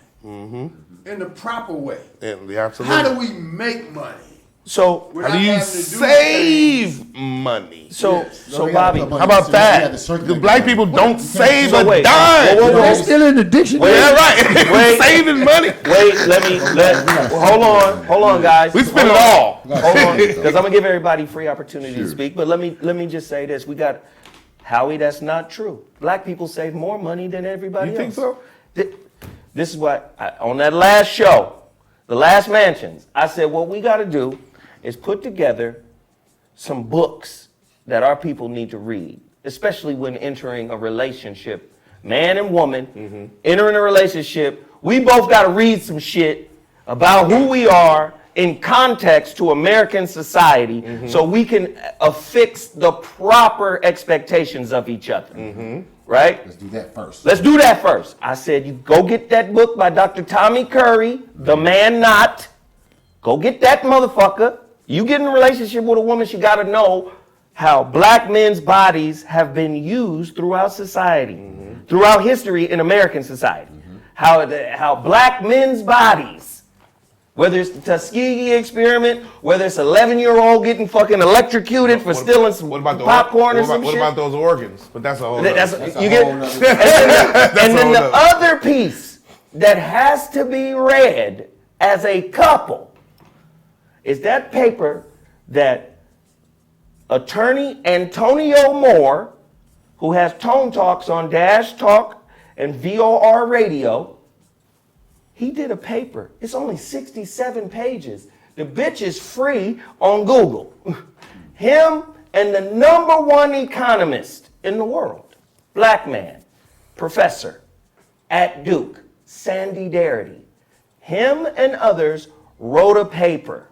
In the proper way. And How absolutely. do we make money? So, without How do you having to do save money? so Bobby, How about that? The black people don't save a wait. dime. Whoa, whoa, whoa. That's still in the dictionary. Yeah, right. Wait. Saving money. wait, hold on, guys. We spend Hold it on. all. Hold on, because I'm gonna give everybody free opportunity to speak. But let me just say this: we got Howie. That's not true. Black people save more money than everybody You else. think so? This is what on that last show, the last Mansions, I said what we got to do is put together some books that our people need to read, especially when entering a relationship, man and woman, entering a relationship. We both got to read some shit about who we are in context to American society so we can affix the proper expectations of each other, right? Let's do that first. Let's do that first. I said, you go get that book by Dr. Tommy Curry, The Man Not. Go get that motherfucker. You get in a relationship with a woman, she got to know how black men's bodies have been used throughout society, throughout history in American society. How black men's bodies, whether it's the Tuskegee experiment, whether it's 11-year-old getting fucking electrocuted for stealing some popcorn or some shit. What about those organs? But that's a whole. That's That's a you get, whole nother- and then the whole nother- other piece that has to be read as a couple is that paper that attorney Antonio Moore, who has Tone Talks on Dash Talk and VOR Radio, he did a paper. It's only 67 pages. The bitch is free on Google. Him and the #1 economist in the world, black man, professor at Duke, Sandy Darity. Him and others wrote a paper.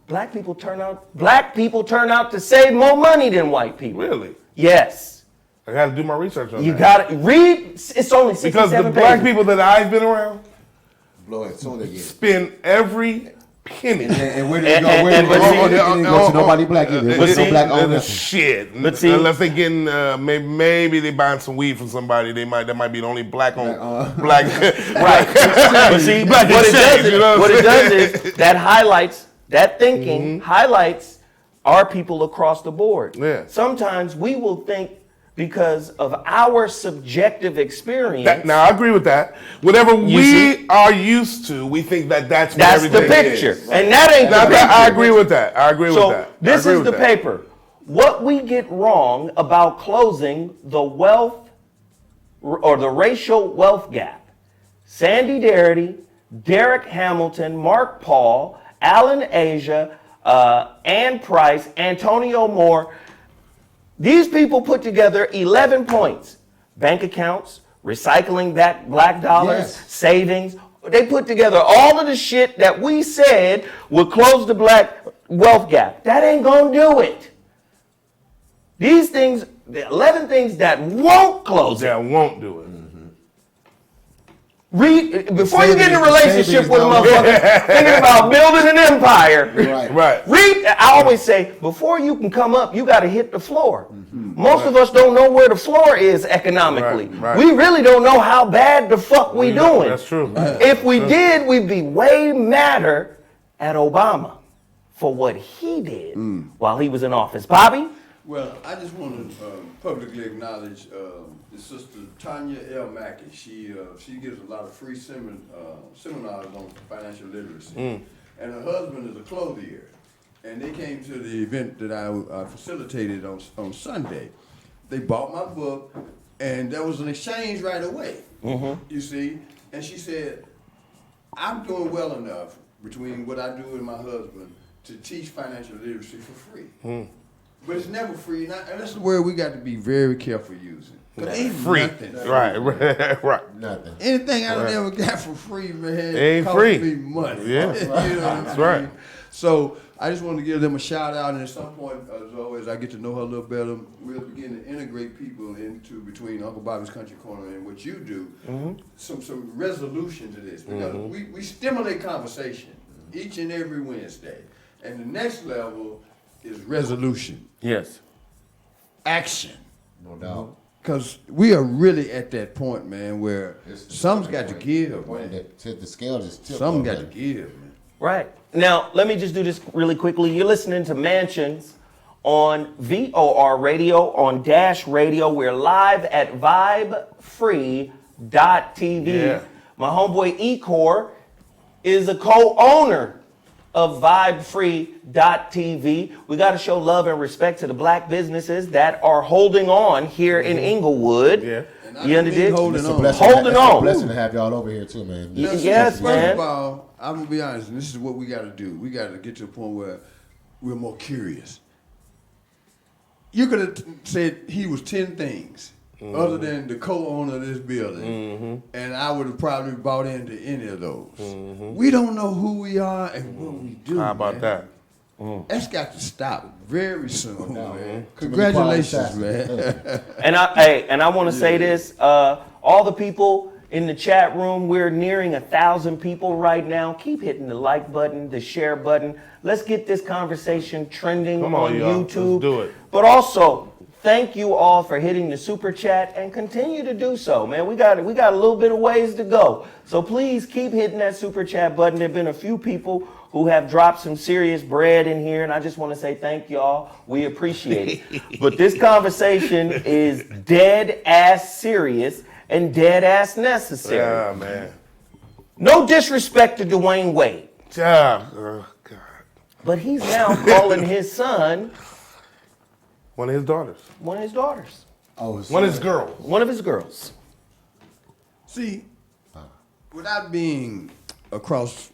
Black people turn out to save more money than white people. Really? Yes. I got to do my research on You that. got to read. It's only 67 Because the pages. black people that I've been around Blow it. So they get. spend every penny. And where did And- it go? Where did and- it but go? see- It didn't go to nobody black either. It but was no see- black owned nothing. Shit. But see- Unless they getting maybe they buying some weed from somebody, that might be the only black on black. Right. But see, Black what it exchange, does you know is, what what I'm it does saying? is that highlights, that thinking highlights our people across the board. Yeah. Sometimes we will think because of our subjective experience, Now I agree with that. Whatever You we see? are used to, we think that's what that's the everything picture. is. And that ain't Now, the picture. I agree with that. I agree So with that. I this agree is with the that. paper. What we get wrong about closing the wealth or the racial wealth gap. Sandy Darity, Derek Hamilton, Mark Paul, Alan Asia, Ann Price, Antonio Moore. These people put together 11 points. Bank accounts, recycling back black dollars, Yes. savings. They put together all of the shit that we said would close the black wealth gap. That ain't gonna do it. These things, the 11 things that won't close it. That won't do it. Read before you get in a Saving- relationship saving with a is not motherfucker thinking about building an empire. Right. Right. Read. I always say before you can come up, you got to hit the floor. Most of us don't know where the floor is economically. Right. We really don't know how bad the fuck we doing. That's true. If we did, we'd be way madder at Obama for what he did while he was in office. Bobby? Well, I just want to publicly acknowledge the sister Tanya L. Mackey. She gives a lot of free seminars on financial literacy. And her husband is a clothier. And they came to the event that I facilitated on Sunday. They bought my book, and there was an exchange right away. You see? And she said, I'm doing well enough between what I do and my husband to teach financial literacy for free. But it's never free, and that's the word we got to be very careful using. Cause ain't Free. nothing free. Right. Nothing. Anything I ever got for free, man, Ain't cost free. me money. Yeah. You know what I That's mean? right. So I just want to give them a shout out, and at some point, as always, I get to know her a little better. We'll begin to integrate people into between Uncle Bobby's Country Corner and what you do, some resolution to this, because we stimulate conversation each and every Wednesday, and the next level is resolution, Yes. action. No doubt. Because we are really at that point, man, where some's got to give, When man. the scale just tipped. Something got over. to give, man. Right. Now, let me just do this really quickly. You're listening to ManSions on VOR Radio, on Dash Radio. We're live at vibefree.tv. Yeah. My homeboy Ep4 is a co-owner of vibefree.tv. We got to show love and respect to the black businesses that are holding on here in Inglewood. Yeah. You understand? Holding It's a on. blessing. Holding It's on. a blessing to have y'all over here too, man. Yeah. This- Yes, this- man. First of all, I'm gonna be honest, and this is what we got to do. We got to get to a point where we're more curious. You could have said he was 10 things other than the co-owner of this building, and I would have probably bought into any of those. We don't know who we are and what we do. How about man. that? That's got to stop very soon, man. Too many Congratulations, quality man. And I want to say this, all the people in the chat room, we're nearing 1,000 people right now. Keep hitting the like button, the share button. Let's get this conversation trending Come on, y'all. YouTube. Let's do it. But also, thank you all for hitting the super chat and continue to do so, man. We got a little bit of ways to go. So please keep hitting that super chat button. There've been a few people who have dropped some serious bread in here, and I just want to say thank y'all. We appreciate it. But this conversation is dead ass serious and dead ass necessary. Yeah, man. No disrespect to Dwayne Wade, Yeah. Oh, God. but he's now calling his son One of his daughters. one of his daughters, Oh, One of his girls. one of his girls. See, without being across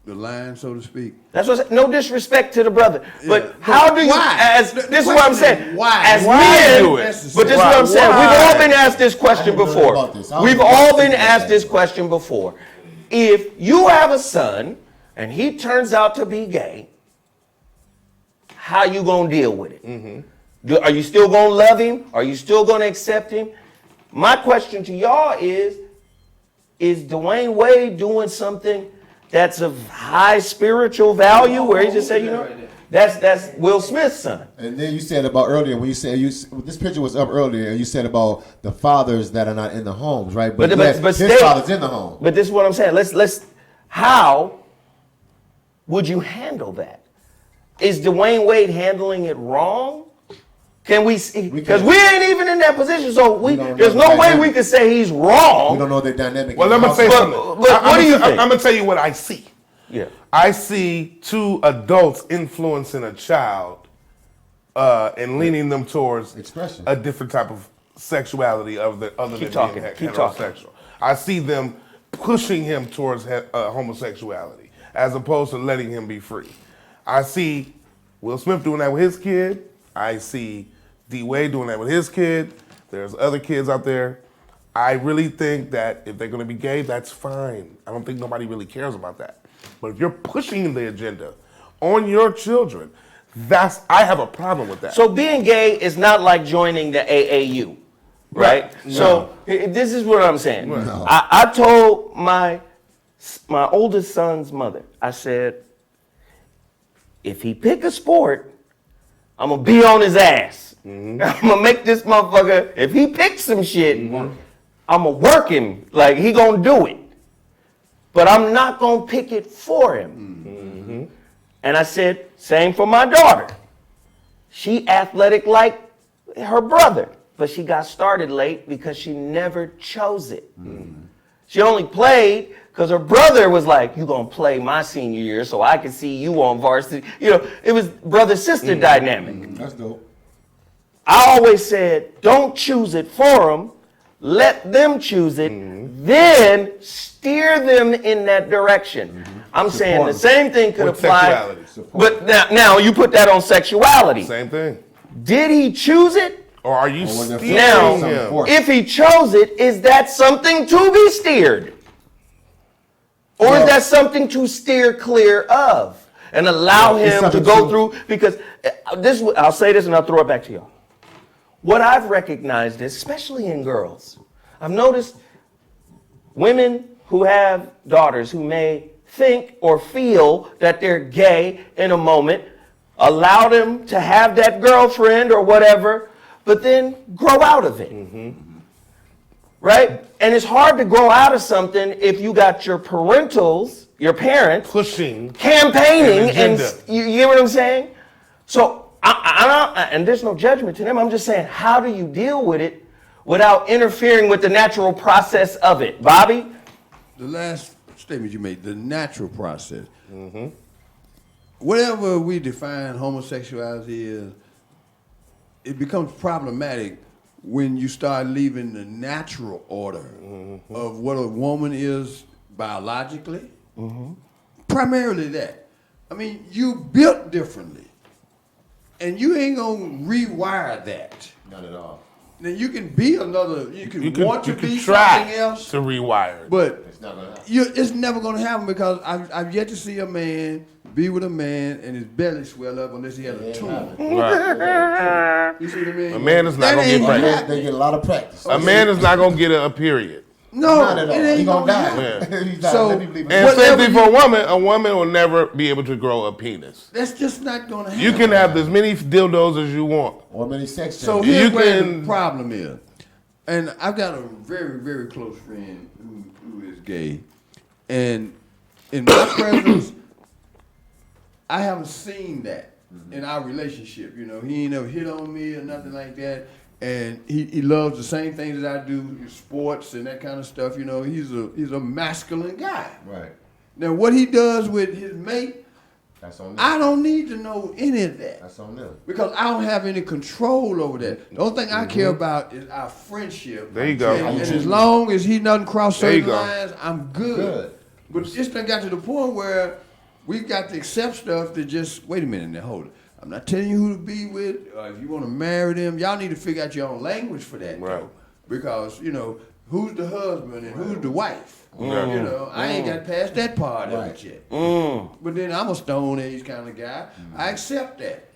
the line, so to speak. That's what. No disrespect to the brother, but Yeah. how do you? Why? As The this is what I'm question saying. is why? As Why men, do it? but this is what I'm saying. Why? We've all been asked this question I didn't know before. about this. I was We've about all to been say asked that. this question before. If you have a son and he turns out to be gay, how you gonna deal with it? Are you still gonna love him? Are you still gonna accept him? My question to y'all is Dwayne Wade doing something that's of high spiritual value where he just said, you know, that's Will Smith's son. And then you said about earlier when you said this picture was up earlier, and you said about the fathers that are not in the homes, right? But his stay- father's in the home. But this is what I'm saying. Let's. How would you handle that? Is Dwayne Wade handling it wrong? Can we see? Because we ain't even in that position, so don't there's know no the way dynamic. we can say he's We wrong. don't know their dynamic. Well, in let the me say household. something. but what do you think? I'm going to tell you what I see. Yeah. I see two adults influencing a child and leaning them towards Expression. a different type of sexuality other than Keep talking, being keep heterosexual. I see them pushing him towards homosexuality as opposed to letting him be free. I see Will Smith doing that with his kid. I see D. Wade doing that with his kid. There's other kids out there. I really think that if they're going to be gay, that's fine. I don't think nobody really cares about that. But if you're pushing the agenda on your children, I have a problem with that. So being gay is not like joining the AAU. right? So this is what I'm saying. No. I told my oldest son's mother, I said, if he pick a sport, I'm gonna be on his ass. I'm gonna make this motherfucker, if he picks some shit, I'm gonna work him. Like, he gonna do it. But I'm not gonna pick it for him. And I said, same for my daughter. She athletic like her brother, but she got started late because she never chose it. She only played because her brother was like, you gonna play my senior year so I can see you on varsity. You know, it was brother-sister dynamic. That's dope. I always said, don't choose it for them. Let them choose it. Then steer them in that direction. I'm saying the same thing could With apply. sexuality. But now you put that on sexuality. Same thing. Did he choose it? Or are you Or when they're steering Now, something him? for it. if he chose it, is that something to be steered? Or is that something to steer clear of and allow It's him to something go to- through? Because this, I'll say this and I'll throw it back to y'all. What I've recognized is, especially in girls, I've noticed women who have daughters who may think or feel that they're gay in a moment, allow them to have that girlfriend or whatever, but then grow out of it. Right? And it's hard to grow out of something if you got your parentals, your parents, Pushing. campaigning, An and agenda. you get what I'm saying? So, and there's no judgment to them. I'm just saying, how do you deal with it without interfering with the natural process of it? Bobby? The last statement you made, the natural process. Whatever we define homosexuality is, it becomes problematic when you start leaving the natural order of what a woman is biologically. Primarily that. I mean, you built differently. And you ain't gonna rewire that. Not at all. Now you can be another, you can want to be try something else, to rewire it. but It's not gonna happen. it's never gonna happen because I've yet to see a man be with a man and his belly swell up unless he has a It tumor. ain't Right. You see what I mean? A man is not That gonna get ain't pregnant. happening. They get a lot of practice. A man is not gonna get a period. No, Not at all. it ain't He gonna die. happen. He's not. So- Let me believe And it. same thing for a woman will never be able to grow a penis. That's just not gonna happen. You can have as many dildos as you want. Or many sex So changes. here's You where can- the problem is, and I've got a very, very close friend who is gay, and in my presence, I haven't seen that in our relationship. You know, he ain't never hit on me or nothing like that, and he loves the same things that I do, sports and that kind of stuff. You know, he's a masculine guy. Right. Now, what he does with his mate, That's on them. I don't need to know any of that. That's on them. Because I don't have any control over that. The only thing I care about is our friendship. There you go. And as long as he doesn't cross There you certain go. lines, I'm good. Good. But it's done got to the point where we've got to accept stuff that just, wait a minute now, hold it. I'm not telling you who to be with. If you want to marry them, y'all need to figure out your own language for that. Right. Though. Because, you know, who's the husband and who's the wife? Right. You know, I ain't got past that part of it yet. But then I'm a stone age kind of guy. I accept that.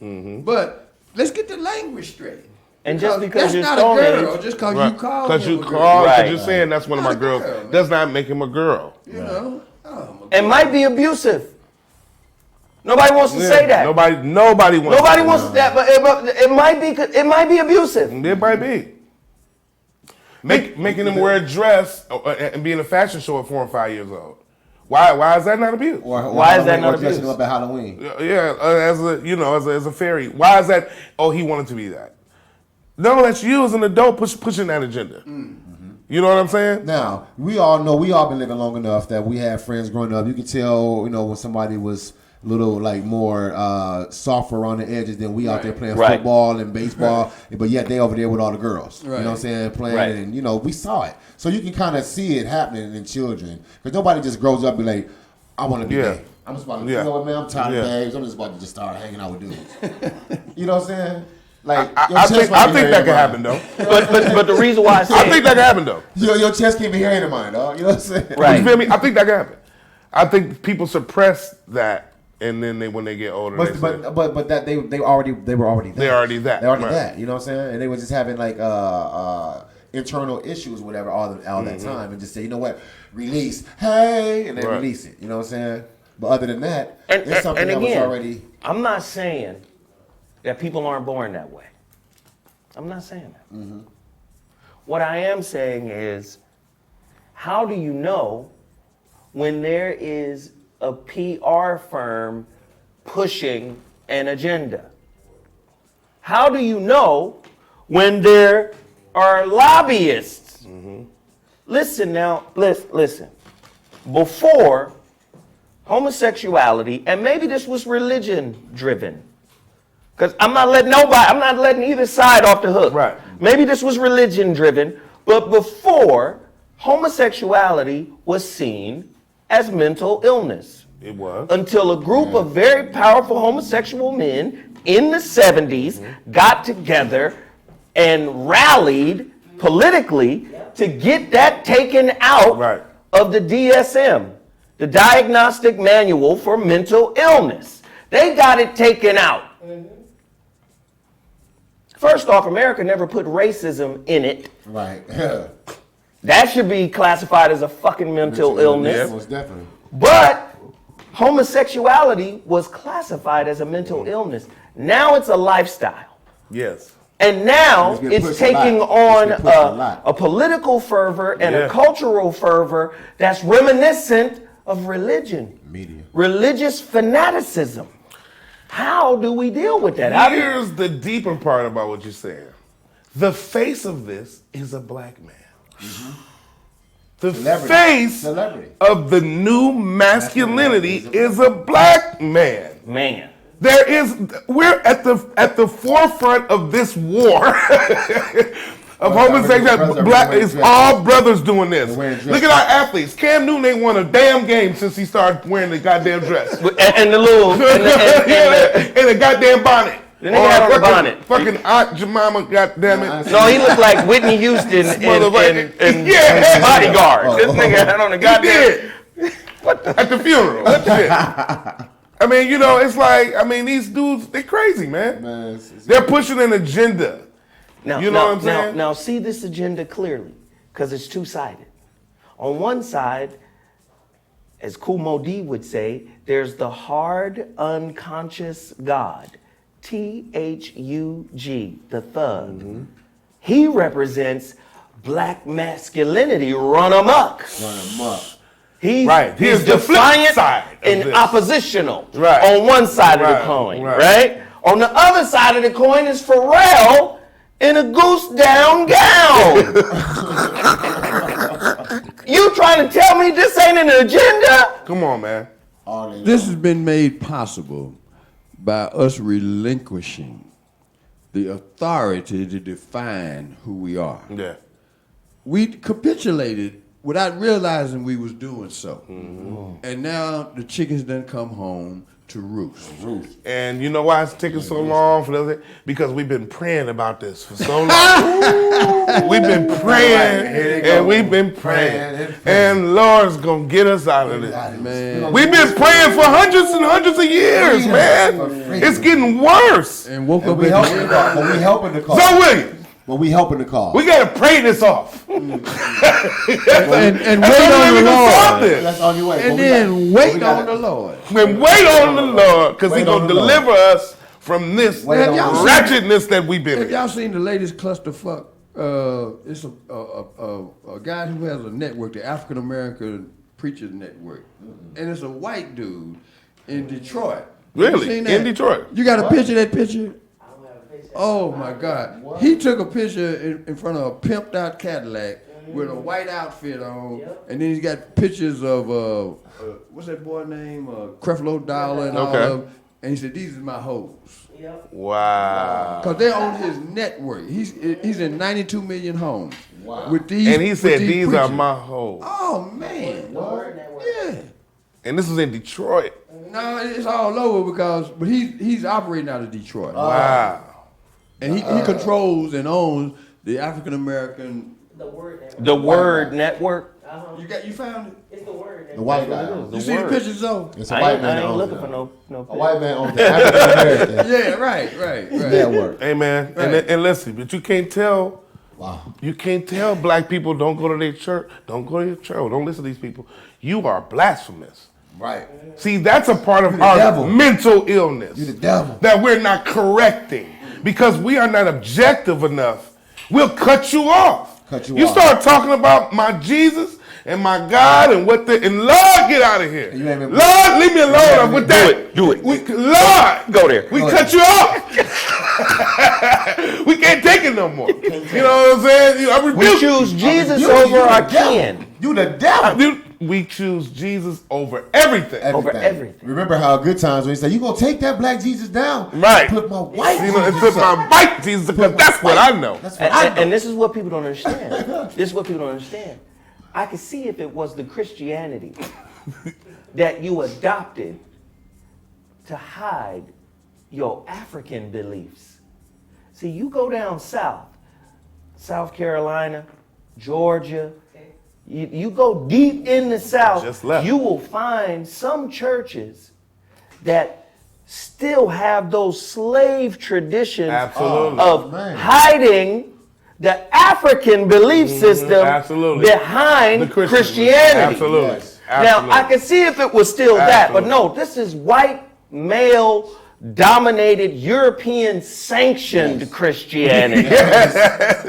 But let's get the language straight. And just because that's you're not stone a girl, age- just because Right. you call Because him you a call, girl. Right. because you're saying that's one of my Not a girls. girl, man. Does not make him a girl. You know, It might be abusive. Nobody wants to Yeah, say that. Nobody wants. Nobody wants that, but it might be abusive. It might be. Making them wear a dress and be in a fashion show at 4 and 5 years old. Why is that not abuse? Or Why is that not or dressing abuse? up at Halloween? Yeah, as a fairy. Why is that? Oh, he wanted to be that. No, that's you as an adult pushing that agenda. You know what I'm saying? Now, we all know, we all been living long enough that we had friends growing up. You can tell, when somebody was a little like more softer around the edges than we out there playing Right. football and baseball, but yet they over there with all the girls. You Right. know what I'm saying? Playing, Right. and we saw it. So you can kind of see it happening in children. Because nobody just grows up and be like, I want to be Yeah. gay. I'm just about to, Yeah. you know what, man? I'm tired Yeah. of babes. I'm just about to just start hanging out with dudes. You know what I'm saying? Like, your I chest think might be hairy that than can mine. happen though. But the reason why I say I think that can happen though. Your chest can't be hairy than mine, dog. You know what I'm saying? Right. You feel me? I think that can happen. I think people suppress that, and then when they get older, they say, But that they were already that. They're already that, They're already right. that. You know what I'm saying? And they were just having like internal issues, whatever, all that time, and just say, you know what, release, hey, and then release it. You know what I'm saying? But other than that, it's something that was already. I'm not saying that people aren't born that way. I'm not saying that. What I am saying is, how do you know when there is a PR firm pushing an agenda? How do you know when there are lobbyists? Listen now, listen. Before, homosexuality, and maybe this was religion driven, because I'm not letting either side off the hook. Right. Maybe this was religion driven, but before, homosexuality was seen as mental illness. It was. Until a group of very powerful homosexual men in the 70s got together and rallied politically to get that taken out of the DSM, the Diagnostic Manual for Mental Illness. They got it taken out. First off, America never put racism in it. Right. That should be classified as a fucking mental illness. Yeah, most definitely. But homosexuality was classified as a mental illness. Now it's a lifestyle. Yes. And now it's taking on a political fervor and a cultural fervor that's reminiscent of religion. Media. Religious fanaticism. How do we deal with that? Here's the deeper part about what you're saying. The face of this is a black man. The face of the new masculinity is a black man. We're at the forefront of this war of homosexuality. It's all brothers doing this. Look at our athletes. Cam Newton ain't won a damn game since he started wearing the goddamn dress and the little and the goddamn bonnet. Then they had on the bonnet. Fucking Aunt Jemima, goddammit. No, he looked like Whitney Houston in Bodyguard. This nigga had on the goddamn. At the funeral. I mean, you know, it's like, I mean, these dudes, they're crazy, man. They're pushing an agenda. Now, you know what I'm saying? Now, see this agenda clearly, because it's two-sided. On one side, as Kool Moe Dee would say, there's the hard, unconscious God, Thug, the thug. He represents black masculinity run amok. He's the defiant side and oppositional on one side of the coin, right? On the other side of the coin is Pharrell in a goose down gown. You trying to tell me this ain't an agenda? Come on, man. This has been made possible by us relinquishing the authority to define who we are. Yeah. We capitulated without realizing we was doing so. And now the chickens done come home to roost. And you know why it's taking so long for those? Because we've been praying about this for so long. We've been praying and we've been praying. And Lord's gonna get us out of this. Man. We've been praying for hundreds and hundreds of years, man. It's getting worse. And woke up we helping the cause. So William. But we helping the cause. We gotta pray this off. and wait on the Lord. That's on your way. And then wait on the Lord. And wait on the Lord, because He's gonna deliver us from this wretchedness that we've been in. Have y'all seen the latest clusterfuck? It's a guy who has a network, the African American Preachers Network, and it's a white dude in Detroit. Really? In Detroit? You got a picture of that picture? Oh my God! What? He took a picture in front of a pimped out Cadillac with a white outfit on, and then he's got pictures of what's that boy name? Creflo Dollar and all of them. And he said, "These are my hoes." Wow! Because they're on his network. He's in 92 million homes. Wow! With these, and he said, "These preachers. are my hoes." Oh man! Yeah. And this was in Detroit. No, it's all over but he's operating out of Detroit. Wow. And he controls and owns the African American. The Word Network. You found it? It's the Word Network. The white guy. You see the pictures though? It's a white man. I ain't looking for no a white man owns the African American. Yeah, right. Network. Hey man, right. and listen, but you can't tell Wow. You can't tell black people don't go to their church, don't go to your church, don't listen to these people. You are blasphemous. Right. See, that's a part of You the our devil. mental illness. You the devil. That we're not correcting because we are not objective enough. We'll cut you off. Cut you off. Start talking about my Jesus and my God and what and Lord, get out of here. You ain't been- Lord, leave me alone with that. Do it. Lord, Go there. We Go cut ahead. you off. We can't take it no more. You know what I'm saying? I We rebuke choose Jesus You over the our devil. kin. You the devil. Dude, we choose Jesus over everything. Over everything. Remember how good times when he said, "You gonna take that black Jesus down?" Right. Put my white You know, it Jesus took up. my white Jesus. That's what I know. That's what I know. And this is what people don't understand. This is what people don't understand. I could see if it was the Christianity that you adopted to hide your African beliefs. See, you go down south, South Carolina, Georgia, you go deep in the South, Just left. you will find some churches that still have those slave traditions Absolutely. of man. hiding the African belief system Absolutely. behind The Christian- Christianity. Absolutely. Yes. Now, I can see if it was still that, but Absolutely. no, this is white, male, dominated, European sanctioned Yes. Christianity.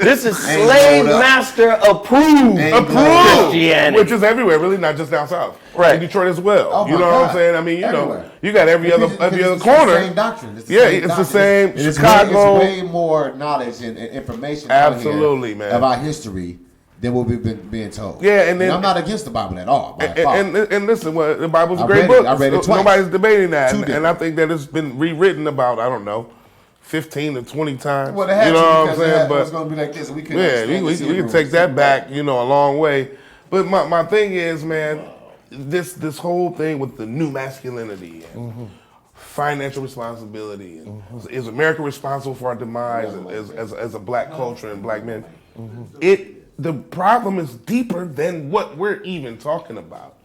This is Ain't slave rolled up. master approved Ain't Christianity. Which is everywhere, really, not just down south. Right. In Detroit as well. Oh you my know what I'm God. saying? I mean, you Everywhere. know, you got every other It's corner. the same doctrine. It's the Yeah, same it's the doctrine. same It's Chicago. Way, it's way more knowledge and information out Absolutely, here man. of our history than what we've been being told. Yeah, and then- I'm not against the Bible at all. By far. And listen, well, the Bible's a I great read book. it. I read it twice. Nobody's debating that. Two And different. I think that it's been rewritten about, I don't know, 15 to 20 times. Well, it had you to know what I'm because saying? it was But going to be like this. We couldn't yeah, understand we this can Hebrew. take that back, you know, a long way. But my thing is, man, this whole thing with the new masculinity and financial responsibility. And is America responsible for our demise as a black culture and black men? The problem is deeper than what we're even talking about.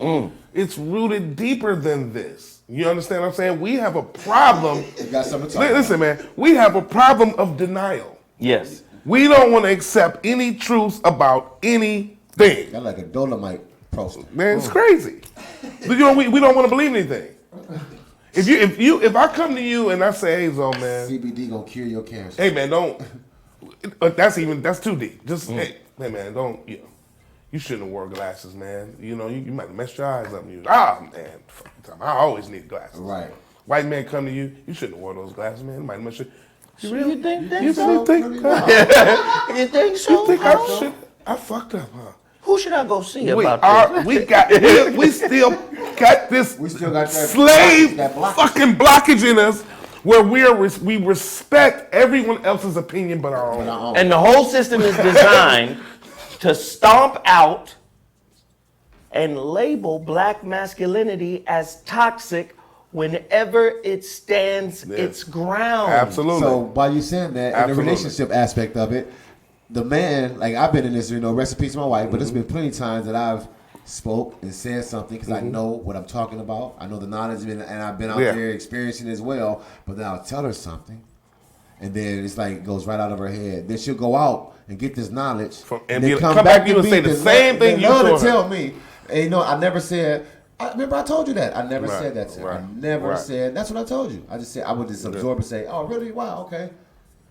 It's rooted deeper than this. You understand what I'm saying? We have a problem. It got something to talk about. Listen, man, we have a problem of denial. Yes. We don't want to accept any truths about anything. Got like a Dolomite poster. Man, it's crazy. You know, we don't want to believe anything. If I come to you and I say, hey, Zo, man, CBD gonna cure your cancer. hey, man, don't. That's too deep. Just hey, man, don't. You shouldn't have wore glasses, man. You know, you might have messed your eyes up. Man, fuck you talking. I always need glasses. Right. White man come to you, you shouldn't have wore those glasses, man. You might have messed your. You really think that? You really think? You think so? You think I fucked up, huh? Who should I go see We about this? we still got this We still got that slave that blockage. fucking blockage in us where we respect everyone else's opinion but our own. And the whole system is designed to stomp out and label black masculinity as toxic whenever it stands its ground. Absolutely. So by you saying that, in the Absolutely. relationship aspect of it, the man, like I've been in this, recipe to my wife, but there's been plenty of times that I've spoke and said something because I know what I'm talking about. I know the knowledge and I've been out there experiencing it as well. But then I'll tell her something, and then it's like it goes right out of her head. Then she'll go out and get this knowledge, And then come back to you and me, say the then same thing you love told to her. tell me. And I never said. Remember, I told you that. I never Right, said that to her. right, I never right. said. That's what I told you. I just said I would just absorb and say, "Oh, really? Wow, okay."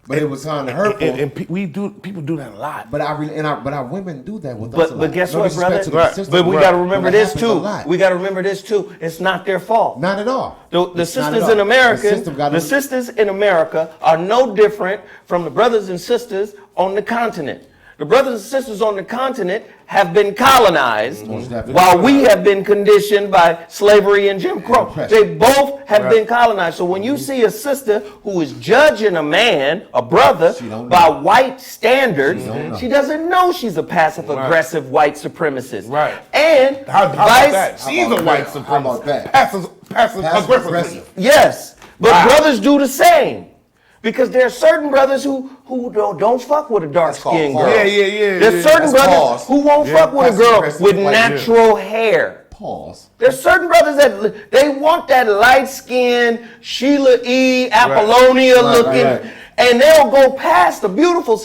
But it was kind of hurtful. And people do that a lot. But our women do that with us. a lot. But guess No what, disrespect brother? to the Right. system, But we Right. got to remember but it this happens a too. lot. We got to remember this too. It's not their fault. Not at all. The It's not sisters at in all. America, The system got the them- sisters in America are no different from the brothers and sisters on the continent. The brothers and sisters on the continent have been colonized Most definitely. while we have been conditioned by slavery and Jim Crow. oppression. They both have Right. been colonized. So when you see a sister who is judging a man, a brother, She don't by know. white standards, She don't know. she doesn't know she's a passive aggressive white supremacist. Right. And How about vice that? She's about a white that? supremacist. How about that? Passive Passive aggressive. aggressive. Yes, but Wow. brothers do the same. Because there are certain brothers who don't fuck with a dark That's called skinned pause. girl. Yeah. There's certain That's brothers pause. who won't fuck with a Passive girl aggressive, with like, natural hair. Pause. There's certain brothers that they want that light skinned Sheila E. Apollonia Right, looking, right. and they'll go past the beautiful.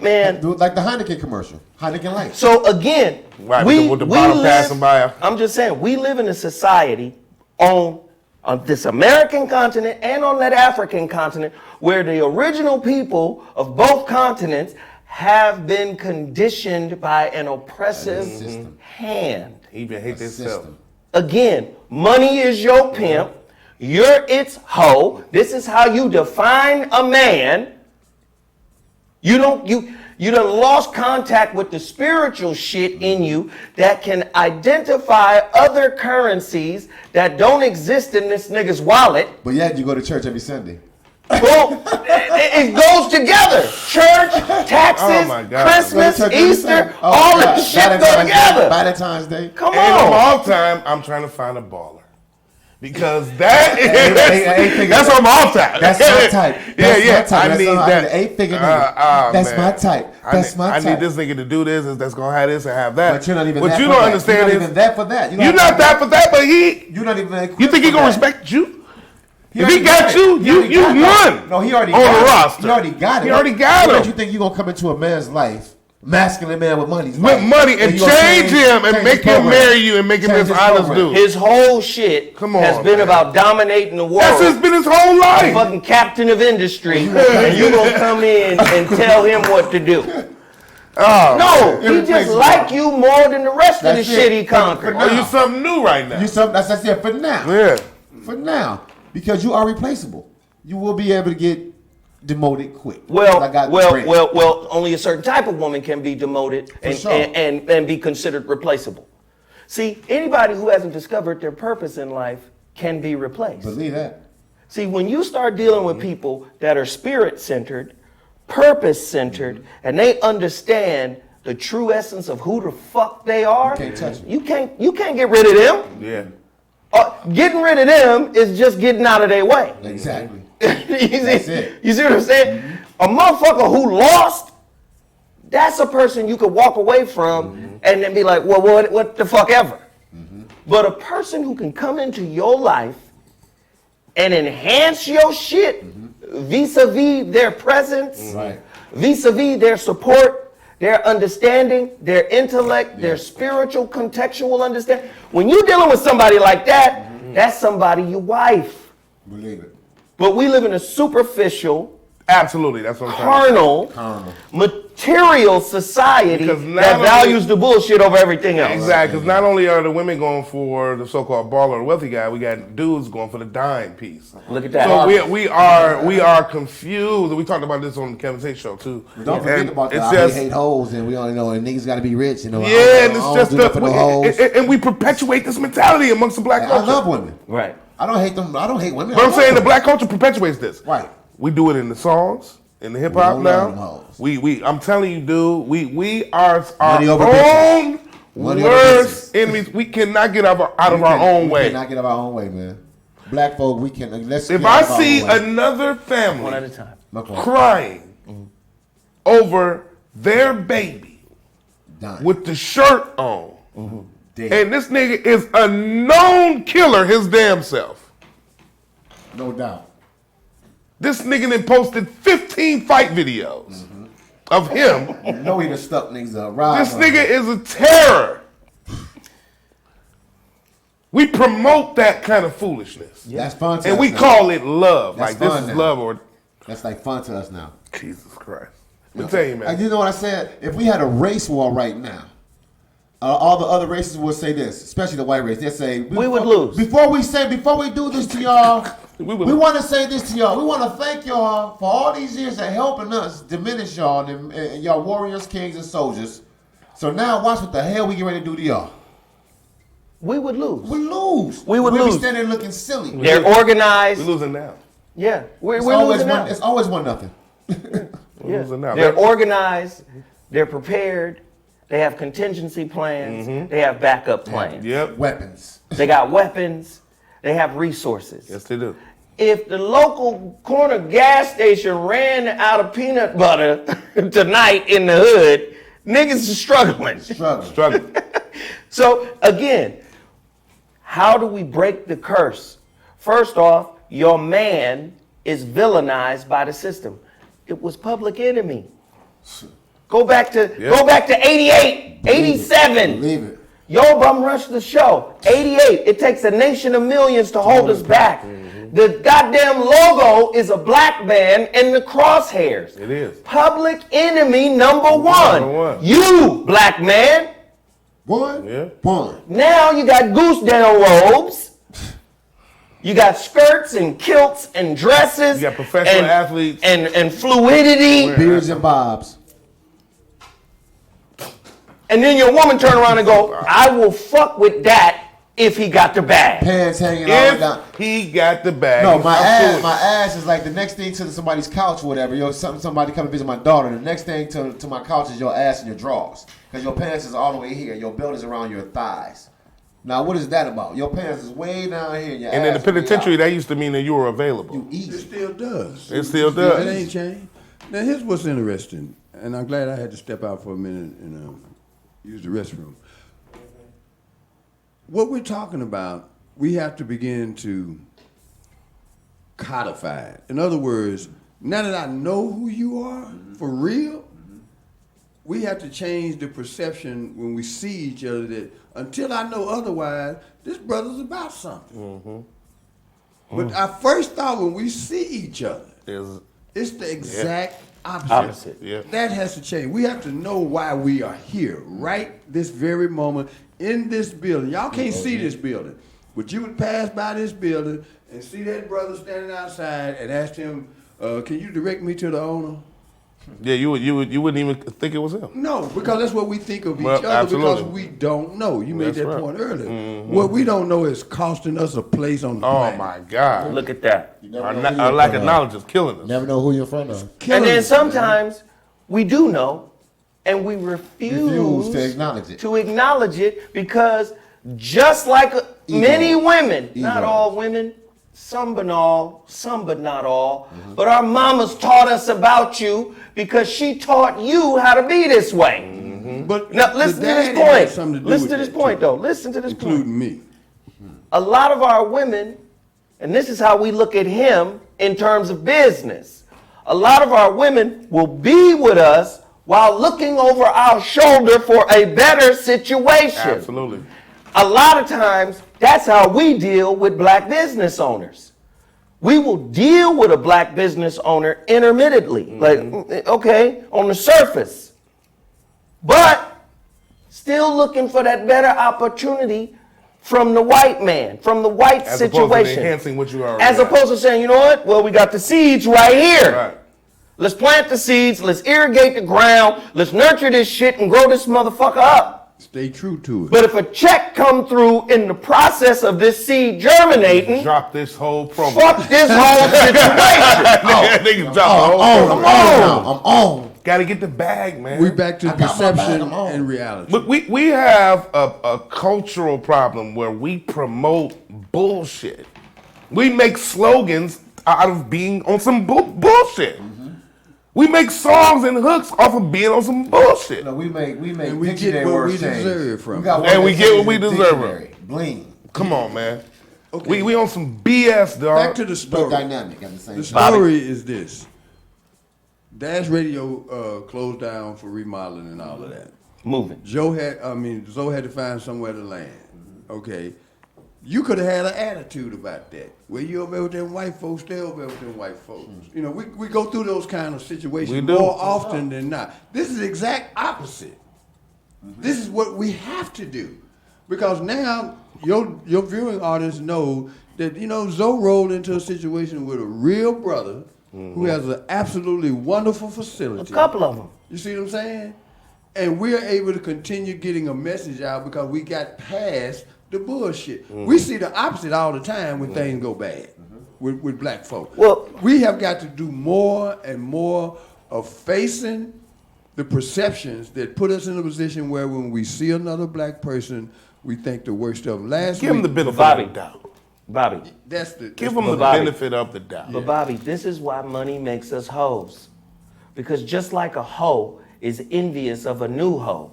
Man, Do it like the Heineken commercial, Heineken Light. so again, Right, we, with the we bottle live, passing by. I'm just saying, we live in a society on this American continent and on that African continent where the original people of both continents have been conditioned by an oppressive System. hand. He even hate themselves. System. Again, money is your pimp. You're its hoe. This is how you define a man. You done lost contact with the spiritual shit in you that can identify other currencies that don't exist in this nigga's wallet. But yet you go to church every Sunday. Well, it goes together. Church, taxes, Oh my God. Christmas, Go to church every Easter, Sunday. Oh, all God. this shit go Valentine's Day. together. Valentine's Day. Come And of on. all time, I'm trying to find a baller. Because that is, Hey, that's on my all time. That's my type. That's yeah. my type. I That's need all- I that. need an 8-figure nigga. That's man. my type. That's my I type. need this nigga to do this, that's gonna have this and have that. But you're not even What that you for don't that. understand You're not is even that for that. you're not that for that, but You're not even equipped you think he for gonna that. respect you? If already he got it. you, He already you got it. won. No, he already on got the it. roster. He already got it. He already got What him. makes you think you're gonna come into a man's life, masculine man with money, With money and you gonna change him and change make his him program. marry you and make him Change this his honest program. dude. His whole shit Come on, has been man. about dominating the world. That's just been his whole life. Fucking captain of industry, and you gonna come in and tell him what to do. Oh, No, he just Irreplaceable. like you more than the rest of the That's shit it. he conquered. oh, you something new right now. You something that's it for now. Yeah. For now, because you are replaceable, you will be able to get demoted quick. Well, I got well, bread. well, only a certain type of woman can be demoted and, sure. and be considered replaceable. See, anybody who hasn't discovered their purpose in life can be replaced. Believe that. See, when you start dealing with people that are spirit-centered, purpose-centered, and they understand the true essence of who the fuck they are, can't touch it. you can't get rid of them. Yeah. Getting rid of them is just getting out of their way. Exactly. you, see, That's it. you see what I'm saying? A motherfucker who lost, that's a person you could walk away from and then be like, well, what the fuck ever. But a person who can come into your life and enhance your shit vis-a-vis their presence, Right. vis-a-vis their support, their understanding, their intellect, their spiritual contextual understanding. When you're dealing with somebody like that, that's somebody you wife. Believe it. But we live in a superficial, Absolutely. That's what I'm trying to carnal, material society Because not that only- values the bullshit over everything else. Exactly, because not only are the women going for the so-called baller or wealthy guy, we got dudes going for the dime piece. Look at that. So we are confused. We talked about this on the Kevin Tate show too. Don't forget And about it's that. just We hate hoes, and we only know and niggas got to be rich. You know. yeah, and I it's don't just do that for no hoes. and we perpetuate this mentality amongst the black I culture. love women. Right. I don't hate them. I don't hate women. But I'm I saying the love black culture perpetuates this. Right. We do it in the songs, in the hip We hop don't love them now. hoes. We I'm telling you, dude, we are our Money over own Money over worst bitches. enemies. We cannot get out of our them. own We way. cannot get out of our own way, man. Black folk, we can. Let's. If get out I of our see own way. another One at family a time. My point. crying over their baby Done. with the shirt on, Dead. and this nigga is a known killer his damn self. No doubt. This nigga then posted 15 fight videos of him. You know he done stuck niggas up. Right. This nigga is a terror. We promote that kind of foolishness. That's fun to And us we now. call it love. That's Like this fun is now. love or That's like fun to us now. Jesus Christ. Let me tell you, man. You know what I said? If we had a race war right now, all the other races would say this, especially the white race. They say We would lose. Before we do this to y'all, We would we lose. want to say this to y'all. We want to thank y'all for all these years of helping us diminish y'all and y'all warriors, kings, and soldiers. So now watch what the hell we get ready to do to y'all. We would lose. We lose. We would We'll lose. be standing there looking silly. They're organized. We're losing now. Yeah, we're It's always losing one. now. It's always 1-0. We're losing now. They're Man, organized. They're prepared. They have contingency plans. They have backup plans. Yep. Weapons. They got weapons. They have resources. Yes, they do. If the local corner gas station ran out of peanut butter tonight in the hood, niggas are struggling. Struggle. Struggle. So again, how do we break the curse? First off, your man is villainized by the system. It was Public Enemy. Go back to 88, 87. Believe it. Yo, bum rush the show. 88. It takes a nation of millions to hold us back. The goddamn logo is a black man in the crosshairs. It is. Public enemy number one. Number one. You, black man. One? Yeah. One. Now you got goose down robes. You got skirts and kilts and dresses. You got professional athletes. And fluidity. Beards and bobs. And then your woman turn around and go, I will fuck with that if he got the bag. Pants hanging all the way down. If he got the bag. No, he's my absolutely- ass is like the next thing to somebody's couch or whatever. Yo, somebody come and visit my daughter. The next thing to my couch is your ass and your drawers. Because your pants is all the way here. Your belt is around your thighs. Now, what is that about? Your pants is way down here. And your And in the ass way penitentiary, out. that used to mean that you were available. You It easy. still does. It still does. It ain't changed. Now here's what's interesting, and I'm glad I had to step out for a minute and use the restroom. What we're talking about, we have to begin to codify it. In other words, now that I know who you are for real, we have to change the perception when we see each other that until I know otherwise, this brother's about something. But our first thought when we see each other, Is- it's the exact opposite. Opposite. Yeah. That has to change. We have to know why we are here, right this very moment, in this building. Y'all can't see this building, but you would pass by this building and see that brother standing outside and ask him, can you direct me to the owner? Yeah, you wouldn't even think it was him. No, because that's what we think of each Well, other absolutely. because we don't know. You made That's that right. point earlier. What we don't know is costing us a place on the Oh planet. my God. Look at that. You never Our, know na- who you're our in lack front of of. knowledge is killing us. Never know who you're in front of. Killing And then us, man. sometimes we do know, and we refuse To acknowledge it. to acknowledge it because just like many women, not Ego. all women, some but not all, but our mamas taught us about you because she taught you how to be this way. But Now the listen to daddy this had point. something to do Listen with to this that, point too, though. Listen to this point. including me. A lot of our women, and this is how we look at him in terms of business, a lot of our women will be with us while looking over our shoulder for a better situation. Absolutely. A lot of times, that's how we deal with black business owners. We will deal with a black business owner intermittently, like, okay, on the surface, but still looking for that better opportunity from the white man, from the white As opposed to situation. enhancing what you already As have. opposed to saying, you know what? Well, we got the seeds right here. Right. Let's plant the seeds. Let's irrigate the ground. Let's nurture this shit and grow this motherfucker up. Stay true to it. But if a check come through in the process of this seed germinating, Drop this whole program. fuck this whole situation. Niggas drop the whole I'm program. on. I'm on. Gotta get the bag, man. we back to I got my bag, perception I'm on. and reality. But we have a cultural problem where we promote bullshit. We make slogans out of being on some bullshit. We make songs and hooks off of being on some bullshit. No, we make And we dictionary get what words we change. deserve from We got it. one And we that get what says we in deserve dictionary. Bling. Come on, man. Okay. We on some BS, dog. Back to the But story. dynamic at the same The time. story is this. Dash Radio closed down for remodeling and all of that. Moving. Zoe had to find somewhere to land. Okay. You could have had an attitude about that. Well, you over there with them white folks, stay over there with them white folks. You know, we go through those kind of situations We do. more often than not. This is the exact opposite. This is what we have to do. Because now your viewing audience know that, you know, Zoe rolled into a situation with a real brother who has an absolutely wonderful A facility. couple of them. You see what I'm saying? And we're able to continue getting a message out because we got past the bullshit. We see the opposite all the time when things go bad with black folk. Well- we have got to do more and more of facing the perceptions that put us in a position where when we see another black person, we think the worst of them. Last Give him week, the benefit Bobby. of the doubt. Bobby. that's the Give that's him the- the Bobby. benefit of the doubt. But Bobby, this is why money makes us hoes. Because just like a hoe is envious of a new hoe,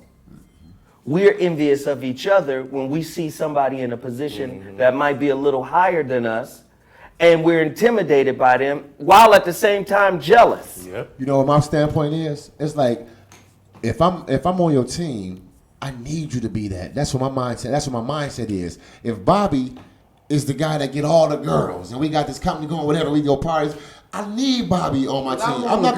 we're envious of each other when we see somebody in a position that might be a little higher than us, and we're intimidated by them while at the same time jealous. Yep. You know what my standpoint is? It's like if I'm on your team, I need you to be that. That's what my mindset. That's what my mindset is. If Bobby is the guy that get all the girls, and we got this company going, whatever, we go parties. I need Bobby on my team. I'm not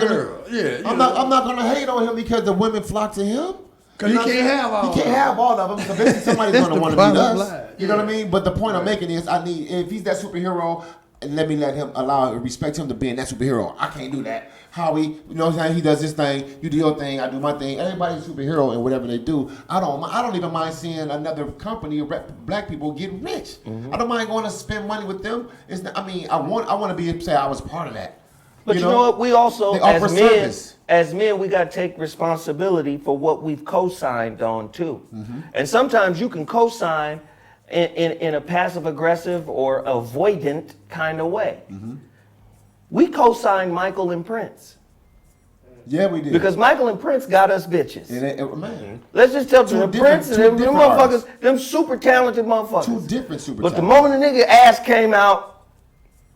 gonna hate on him because the women flock to him. Because you can't have all. You can't have all of them. So eventually somebody's gonna want to beat us. line. You know what I mean? But the point I'm making is, I need, if he's that superhero, let him respect him to being that superhero. I can't do that. Howie, you know what I'm saying? He does his thing, you do your thing, I do my thing. Everybody's a superhero in whatever they do. I don't even mind seeing another company of black people getting rich. I don't mind going to spend money with them. It's not, I want to be, say I was part of that. But you know what? We also, they offer service. as men, we got to take responsibility for what we've co-signed on too. And sometimes you can co-sign in a passive-aggressive or avoidant kind of way. We co-signed Michael and Prince. Yeah, we did. Because Michael and Prince got us bitches. Man. Let's just tell you, Prince and them motherfuckers, artists. them super talented motherfuckers. Two different super But the talented. moment the nigga ass came out,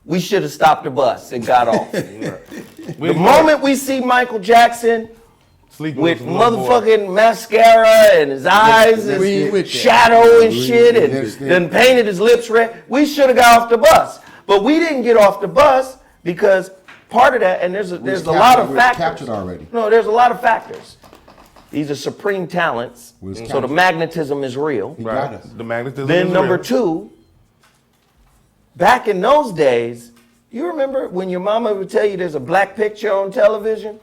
we should have stopped the bus and got off. The moment we see Michael Jackson with motherfucking mascara and his eyes and shadow and shit and then painted his lips red, we should have got off the bus. But we didn't get off the bus because part of that, and there's a lot of factors. Captured already. No, there's a lot of factors. These are supreme talents, so the magnetism is real. Right. The magnetism Then is number real. two, back in those days, you remember when your mama would tell you there's a black picture on television?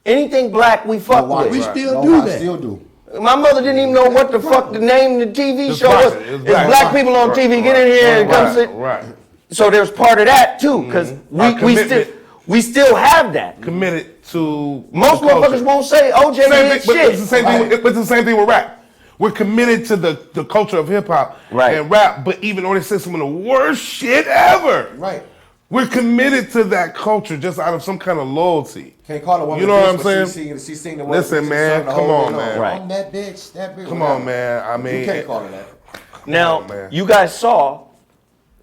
Anything black, we fuck with. We still do that. Still do. My mother didn't even know what the fuck the name of the TV show was. It's It's black people on TV. Get in here and come sit. Right. So there's part of that too, because we still have that. Committed to Most the culture. motherfuckers won't say OJ did But shit. it's the same thing. It's the same thing with rap. We're committed to the culture of hip hop and rap, but even though they say some of the worst shit ever, Right. we're committed to that culture just out of some kind of loyalty. Can't call a woman. You know what I'm bitch, saying? but She's seen the word. Listen, bitch man, the come whole on, day man. long. Right. I'm that bitch. That bitch. Come on, man. I mean, You can't call her that. Now, man. you guys saw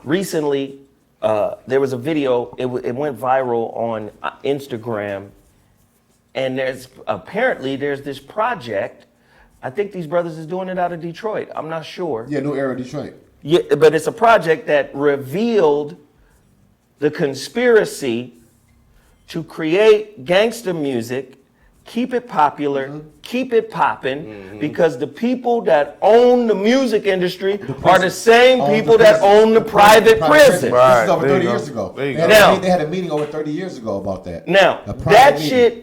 recently, there was a video, it went viral on Instagram, and there's this project. I think these brothers is doing it out of Detroit. I'm not sure. Yeah, New Era Detroit. Yeah, but it's a project that revealed the conspiracy to create gangster music, keep it popular, keep it popping, because the people that own the music industry are the same people that own the private prison. Right. This is over There you 30 go. years ago. There you They go. had, Now- they had a meeting over 30 years ago about that. Now, A private that meeting. shit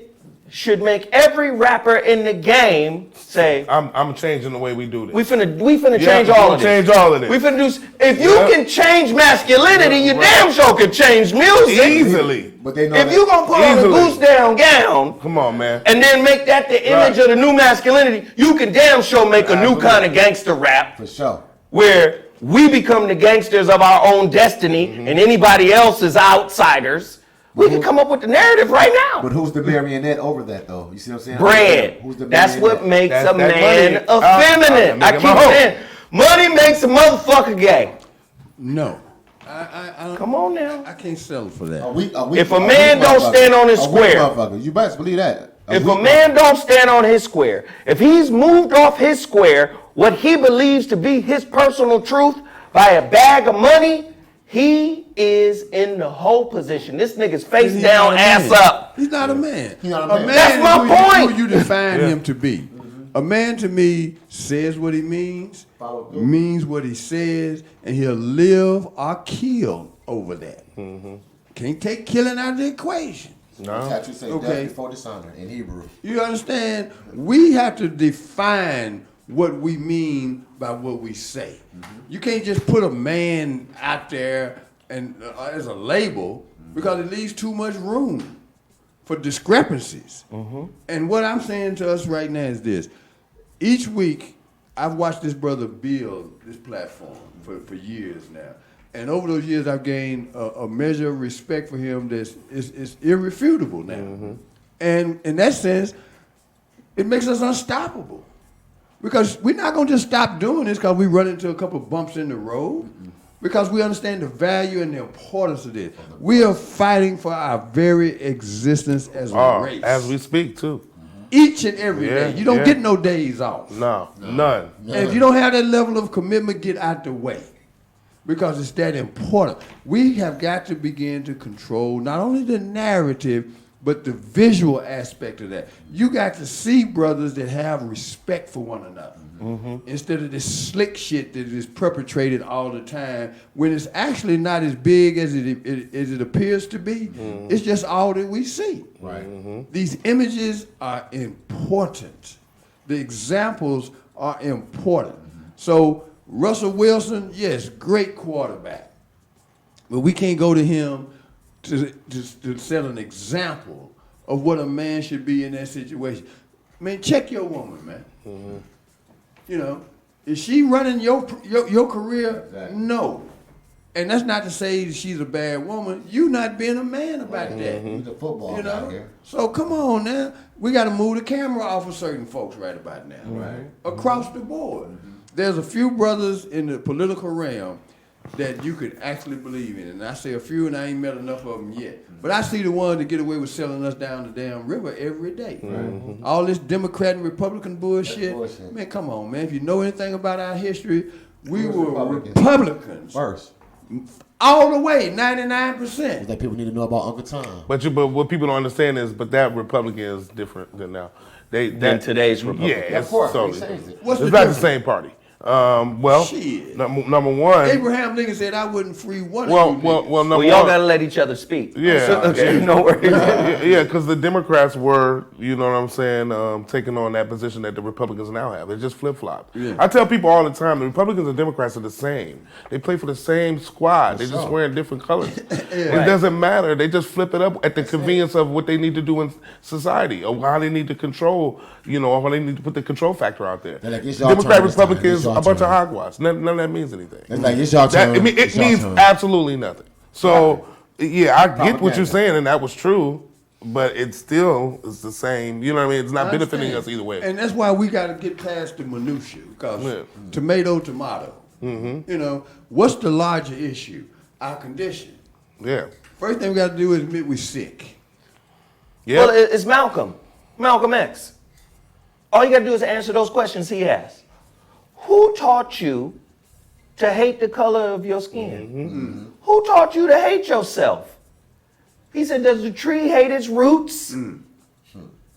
should make every rapper in the game say, I'm changing the way we do this. we finna Yeah, change we all gonna of this. change all of this. We finna do, if you Yeah. can change masculinity, you Right. damn sure can change music. Easily. But they know If that. you gonna put on a Easily. goose down gown, Come on, man. and then make that the image of the new masculinity, you can damn sure make a new Absolutely. kind of gangster rap For sure. where we become the gangsters of our own destiny and anybody else is outsiders. We can come up with the narrative right now. But who's the marionette over that, though? You see what I'm saying? Bread. Who's the That's what marionette? makes That's a that man money. effeminate. I I make it keep my home. saying, money makes a motherfucker gay. No. I don't, Come on now. I can't settle for that. If a man don't stand on his square. You best believe that. If a man don't stand on his square, if he's moved off his square, what he believes to be his personal truth by a bag of money, he is in the whole position. This nigga's face He's down, not a ass man. up. He's not a man. He's not a man. That's my is point. Who you define him to be. A man to me says what he means, means what he says, and he'll live or kill over that. Can't take killing out of the equation. Got you say Okay. death before dishonor in Hebrew. You understand? We have to define what we mean by what we say. You can't just put a man out there and as a label because it leaves too much room for discrepancies. And what I'm saying to us right now is this. Each week, I've watched this brother build this platform for years now. And over those years, I've gained a measure of respect for him that's is irrefutable now. And in that sense, it makes us unstoppable. Because we're not going to just stop doing this because we run into a couple of bumps in the road. Because we understand the value and the importance of this. We are fighting for our very existence as a race. As we speak, too. each and every Yeah, day. You don't yeah. get no days off. No, none. And if you don't have that level of commitment, get out the way. Because it's that important. We have got to begin to control not only the narrative, but the visual aspect of that. You got to see brothers that have respect for one another. Instead of this slick shit that is perpetrated all the time, when it's actually not as big as it appears to be. It's just all that we see. Right. These images are important. The examples are important. So Russell Wilson, yes, great quarterback. But we can't go to him to set an example of what a man should be in that situation. Man, check your woman, man. You know, is she running your career? Exactly. No. And that's not to say that she's a bad woman. You not being a man about that. He's a football You guy know? here. So come on now. We got to move the camera off of certain folks right about now. Right. Across the board. There's a few brothers in the political realm that you could actually believe in. And I say a few, and I ain't met enough of them yet. But I see the ones that get away with selling us down the damn river every day. All this Democrat and Republican bullshit. Man, come on, man. If you know anything about our history, we was were Republicans. Republicans. First. All the way, 99%. That people need to know about Uncle Tom. But what people don't understand is, but that Republican is different than now. Than today's Republican. Yeah, Of course, it's totally he says different. it. What's It's the not the difference? same party. Well, Shit. number one. Abraham Lincoln said, I wouldn't free one Well, of you well, niggas." well, number Well, y'all one. gotta let each other speak. Yeah. So, okay, no worries. Yeah, because the Democrats were, you know what I'm saying, taking on that position that the Republicans now have. They just flip-flop. Yeah. I tell people all the time, the Republicans and Democrats are the same. They play for the same squad. They just sure. wearing different colors. It Right. doesn't matter. They just flip it up at the convenience of what they need to do in society, or how they need to control, or how they need to put the control factor out there. They're like, it's your Democrat, turn this time. Republicans, It's your a bunch of turn. hogwash. None of that means anything. It's like, it's your turn. It It's your means turn. absolutely nothing. So, yeah, I get what Propaganda. you're saying, and that was true, but it still is the same. You know what I mean? It's not I benefiting understand. us either way. And that's why we got to get past the minutia. Because Yeah. tomato. What's the larger issue? Our condition. Yeah. First thing we got to do is admit we're sick. Yeah. Well, it's Malcolm X. All you gotta do is answer those questions he asked. Who taught you to hate the color of your skin? Who taught you to hate yourself? He said, does the tree hate its roots?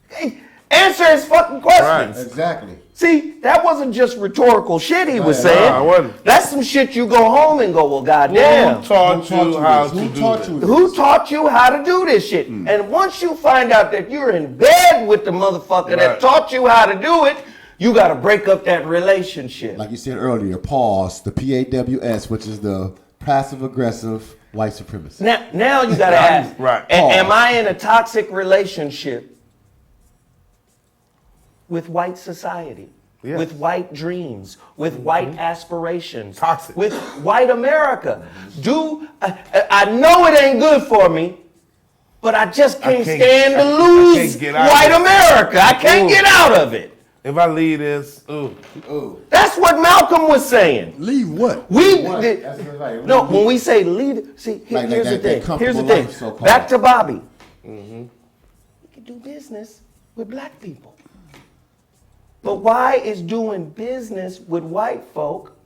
Hey, answer his fucking questions. Right. Exactly. See, that wasn't just rhetorical shit he was Right. saying. Nah, it wasn't. That's some shit you go home and go, well, goddamn. Who taught you how to Who do taught this? you this? Who taught you how to do this shit? And once you find out that you're in bed with the motherfucker Right. that taught you how to do it, you got to break up that relationship. Like you said earlier, PAWS, the PAWS, which is the passive-aggressive white supremacy. Now you got to ask, Right. am I in a toxic relationship with white society? Yeah. With white dreams, with white aspirations, Toxic. with white America. I know it ain't good for me, but I just can't stand to I lose can't get out white of it. America. I can't Ooh. get out of it. If I leave this, That's what Malcolm was saying. Leave what? We What? did, That's right. no. When we say leave, see, Like here's the that thing. comfortable Here's the thing. life, so-called. Back to Bobby. We can do business with black people, but why is doing business with white folk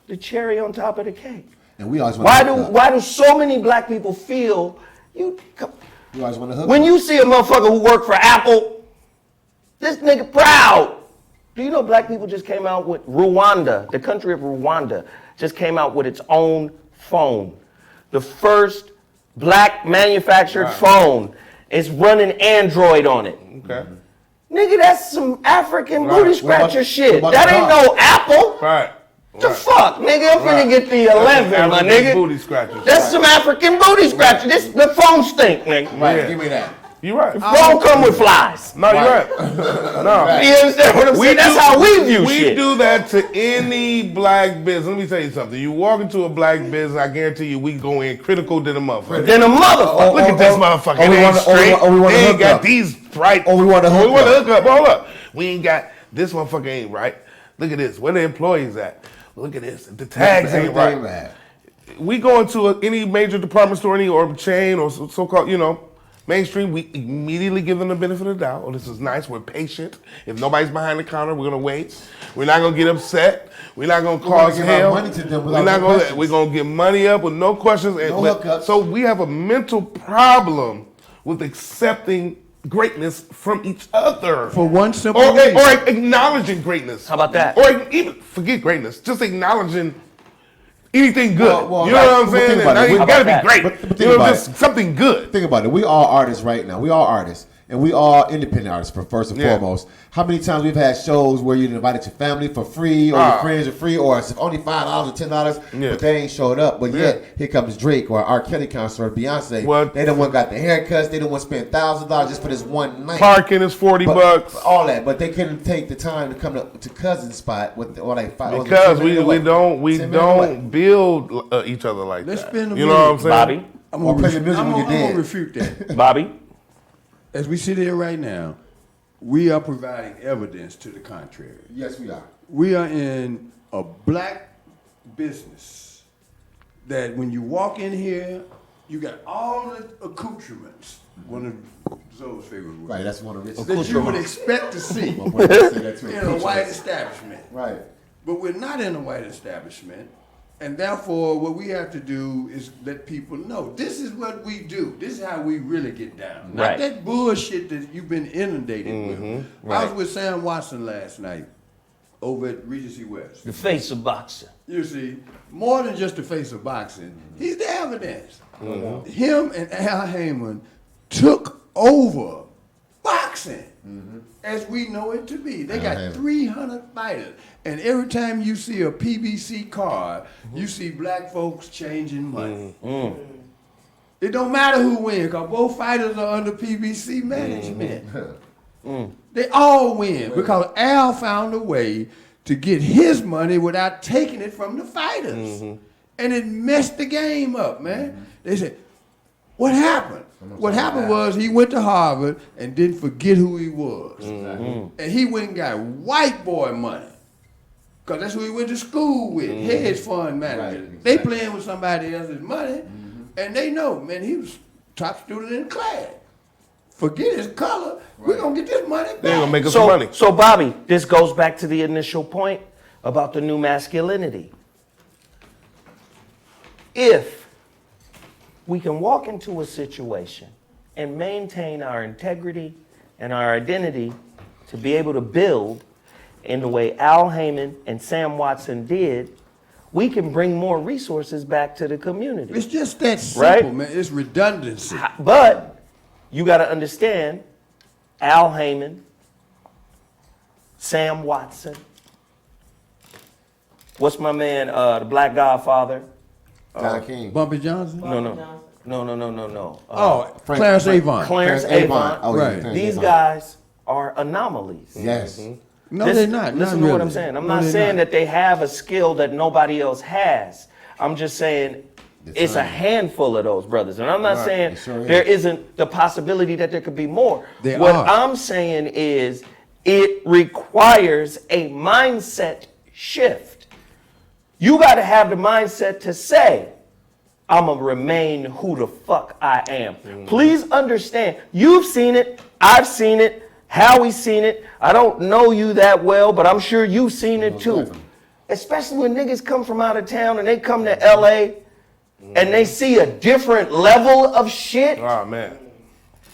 the cherry on top of the cake? And we always want to Why do so many black people feel We always want to hook when up. you see a motherfucker who worked for Apple? This nigga proud. Do you know black people just came out with Rwanda, the country of Rwanda, just came out with its own phone. The first black manufactured phone. It's running Android on it. okay. Nigga, that's some African Right. booty scratcher What shit. about That the ain't car? no Apple. Right. The fuck, nigga? I'm finna Right. get the 11, my African nigga. booty scratchers. That's some African booty scratcher. The phone stink, nigga. Right, Yeah. give me that. You're right. Phone come with flies. No, you're right. No. You understand what I'm saying? That's how we view we shit. do that to any black business. Let me tell you something. You walk into a black business, I guarantee you, we go in critical than a motherfucker. Then a motherfucker. Look at this motherfucker. we It ain't wanna- straight. we wanna They ain't hook got up. these bright. Or we wanna hook We want to up. hook up. Hold up. We ain't got this motherfucker ain't right. Look at this. Where the employees at? Look at this. The tags ain't right. Everything, man. We go into any major department store, any or chain or so-called, Mainstream, we immediately give them the benefit of the doubt. Oh, this is nice. We're patient. If nobody's behind the counter, we're gonna wait. We're not gonna get upset. We're not gonna cause give our hell. money to them We're without not no gonna. questions. We're gonna get money up with no questions. No But- hookups. So we have a mental problem with accepting greatness from each other. For one simple or reason. acknowledging greatness. How about that? Or even forget greatness, just acknowledging anything good. Well, you know right. what I'm But saying? think about Now, it. you How gotta about be that? great. But think You know, about just something good. Think about it. We all artists right now. We all artists. And we all independent artists, first and Yeah. foremost. How many times we've had shows where you invited your family for free, or your friends are free, or it's only $5 or $10, Yeah. but they ain't showed up. But Yeah. yet, here comes Drake or R. Kelly concert, or Beyonce. Well- They don't want got the haircuts. They don't want to spend $1,000 just for this one night. Parking is $40. All that, but they couldn't take the time to come to Cousin's spot with all like five. Because we don't 10 minutes away. build each other like Let's that. spend a You know what I'm minute. saying? Bobby, I'm Or gonna, play the music when you're I'm gonna dead. refute that. Bobby, As we sit here right now, we are providing evidence to the contrary. Yes, we are. We are in a black business that when you walk in here, you got all the accoutrements. One of Zoe's favorite words. Right, that's one of the richest. That you would expect to see My boy say that too. in a white establishment. Right. But we're not in a white establishment. And therefore, what we have to do is let people know this is what we do. This is how we really get down. Not Right. that bullshit that you've been inundated with. I was with Sam Watson last night over at Regency West. the face of boxing. You see, more than just the face of boxing, he's the evidence. Him and Al Heyman took over boxing as we know it to be. They got Heyman. 300 fighters. And every time you see a PBC card, you see black folks changing money. It don't matter who wins, because both fighters are under PBC management. They all win because Al found a way to get his money without taking it from the fighters. And it messed the game up, man. They said, what happened? What happened was he went to Harvard and didn't forget who he was. And he went and got white boy money. Because that's who he went to school with, hedge fund manager. Right, They exactly. playing with somebody else's money, and they know, man, he was top student in class. Forget his color, we're going to get this money back. They're gonna make us some money. So Bobby, this goes back to the initial point about the new masculinity. If we can walk into a situation and maintain our integrity and our identity to be able to build in the way Al Heyman and Sam Watson did, we can bring more resources back to the community. It's just that simple, Right? man. It's redundancy. But you got to understand, Al Heyman, Sam Watson, what's my man, the Black Godfather? John King. Bumpy Johnson? No. Clarence Avant. Clarence Avant. Oh, yeah, Right. Clarence These Avant. guys are anomalies. Yes. No, This- they're not. Listen not to what really. I'm saying. I'm No, not they're saying not. that they have a skill that nobody else has. I'm just saying it's a Design. handful of those brothers. And I'm not saying It sure is. there isn't the possibility that there could be more. They What are. I'm saying is it requires a mindset shift. You got to have the mindset to say, I'm going to remain who the fuck I am. Please understand, you've seen it, I've seen it, Howie's seen it. I don't know you that well, but I'm sure you've seen it too. definitely. Especially when niggas come from out of town and they come to LA and they see a different level of shit. Oh man.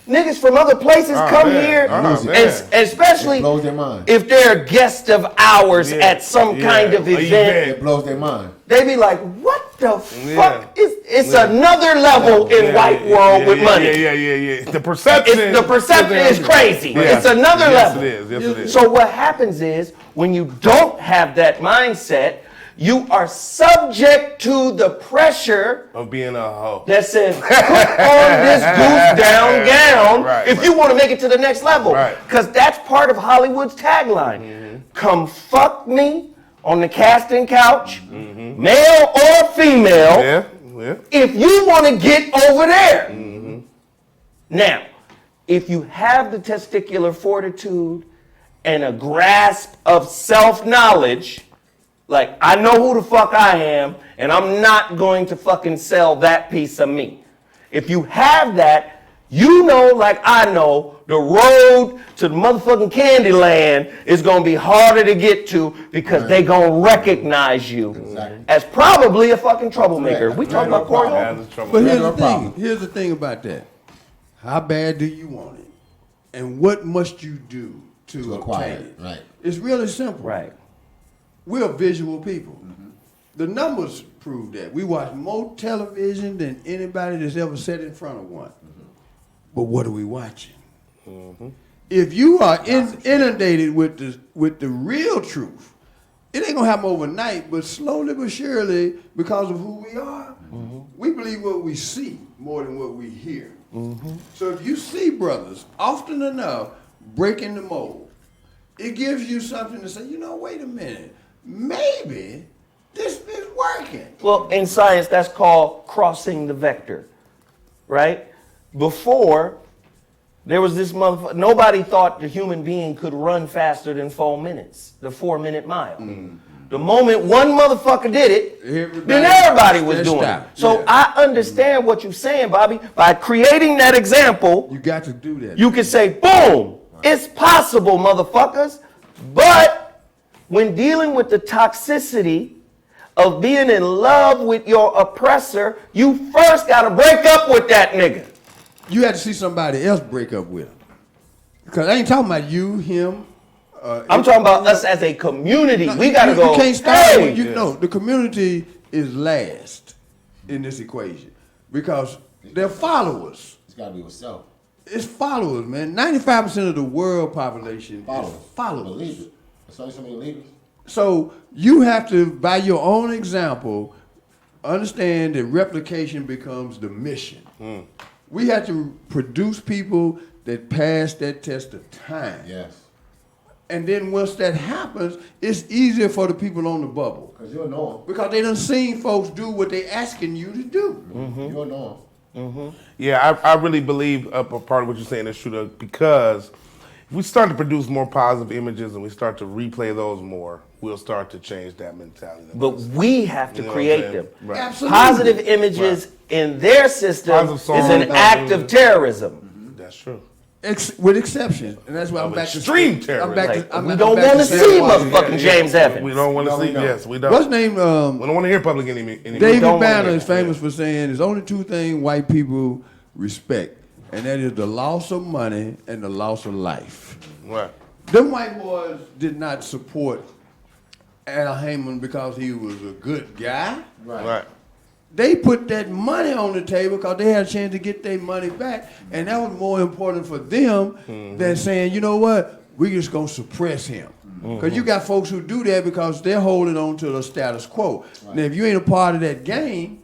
Niggas from other places Oh, come man. here, Oh, and man. especially It blows their mind. if they're a guest of ours Yeah, at some kind of a event. It blows their mind. They be like, what the Yeah. fuck? It's another level in white Yeah, world yeah, with yeah, money. Yeah. The perception. The perception is crazy. Yeah. It's another Yes, level. it is. Yes, it is. So what happens is when you don't have that mindset, you are subject to the pressure Of being a hoe. that says, put on this goose down gown Right, if right. you want to make it to the next level. Right. Because that's part of Hollywood's tagline. Come fuck me on the casting couch, male or female, Yeah. if you want to get over there. Now, if you have the testicular fortitude and a grasp of self-knowledge, like, I know who the fuck I am, and I'm not going to fucking sell that piece of me. If you have that, You know, like I know, the road to the motherfucking Candyland is gonna be harder to get to because they gonna recognize you as probably a fucking troublemaker. We talking about Corey Holcomb. But here's No the problem. thing. Here's the thing about that. How bad do you want it? And what must you do to acquire obtain it, it? right. It's really simple. Right. We're visual people. The numbers prove that. We watch more television than anybody that's ever sat in front of one. But what are we watching? If you are inundated with the real truth, it ain't gonna happen overnight, but slowly but surely, because of who we are, we believe what we see more than what we hear. So if you see brothers often enough breaking the mold, it gives you something to say, you know, wait a minute, maybe this is working. Well, in science, that's called crossing the vector, right? Before, there was this motherfucker, nobody thought the human being could run faster than 4 minutes, the 4-minute mile. The moment one motherfucker did it, then everybody was doing it. So I understand what you're saying, Bobby. By creating that example, You got to do that. you can say, boom, it's possible, motherfuckers. But when dealing with the toxicity of being in love with your oppressor, you first got to break up with that nigga. You had to see somebody else break up with him. Because I ain't talking about you, him. I'm talking about us as a community. We got to go, You can't start hey, with, know, the community is last in this equation because they're followers. It's got to be with self. It's followers, man. 95% of the world population Followers. is followers. Believers. That's why so many leaders. So you have to, by your own example, understand that replication becomes the mission. We have to produce people that pass that test of time. Yes. And then once that happens, it's easier for the people on the bubble. Because you'll know Because they done seen folks do what they asking you to do. them. You'll know them. Yeah, I really believe a part of what you're saying is true, though, because if we start to produce more positive images and we start to replay those more, we'll start to change that mentality. but we have to You know what create I'm them. saying? Right. Absolutely. Positive images in their system Positive is songs, an positive act of music. terrorism. That's true. With exceptions. And that's why I'm Of back to extreme terrorism. I'm back Like, to, I'm we I'm don't back want to Sam see Washington. motherfucking James Evans. We don't want to No, we see. don't. Yes, we don't. What's his name? We don't want to hear public enemy anymore. David don't wanna Banner hear is famous for saying there's only two things white people respect, and that is the loss of money and the loss of life. Right. Them white boys did not support Al Heyman because he was a good guy. Right. They put that money on the table because they had a chance to get their money back, and that was more important for them than saying, you know what, we just gonna suppress him. Because you got folks who do that because they're holding on to the status quo. Now, if you ain't a part of that game,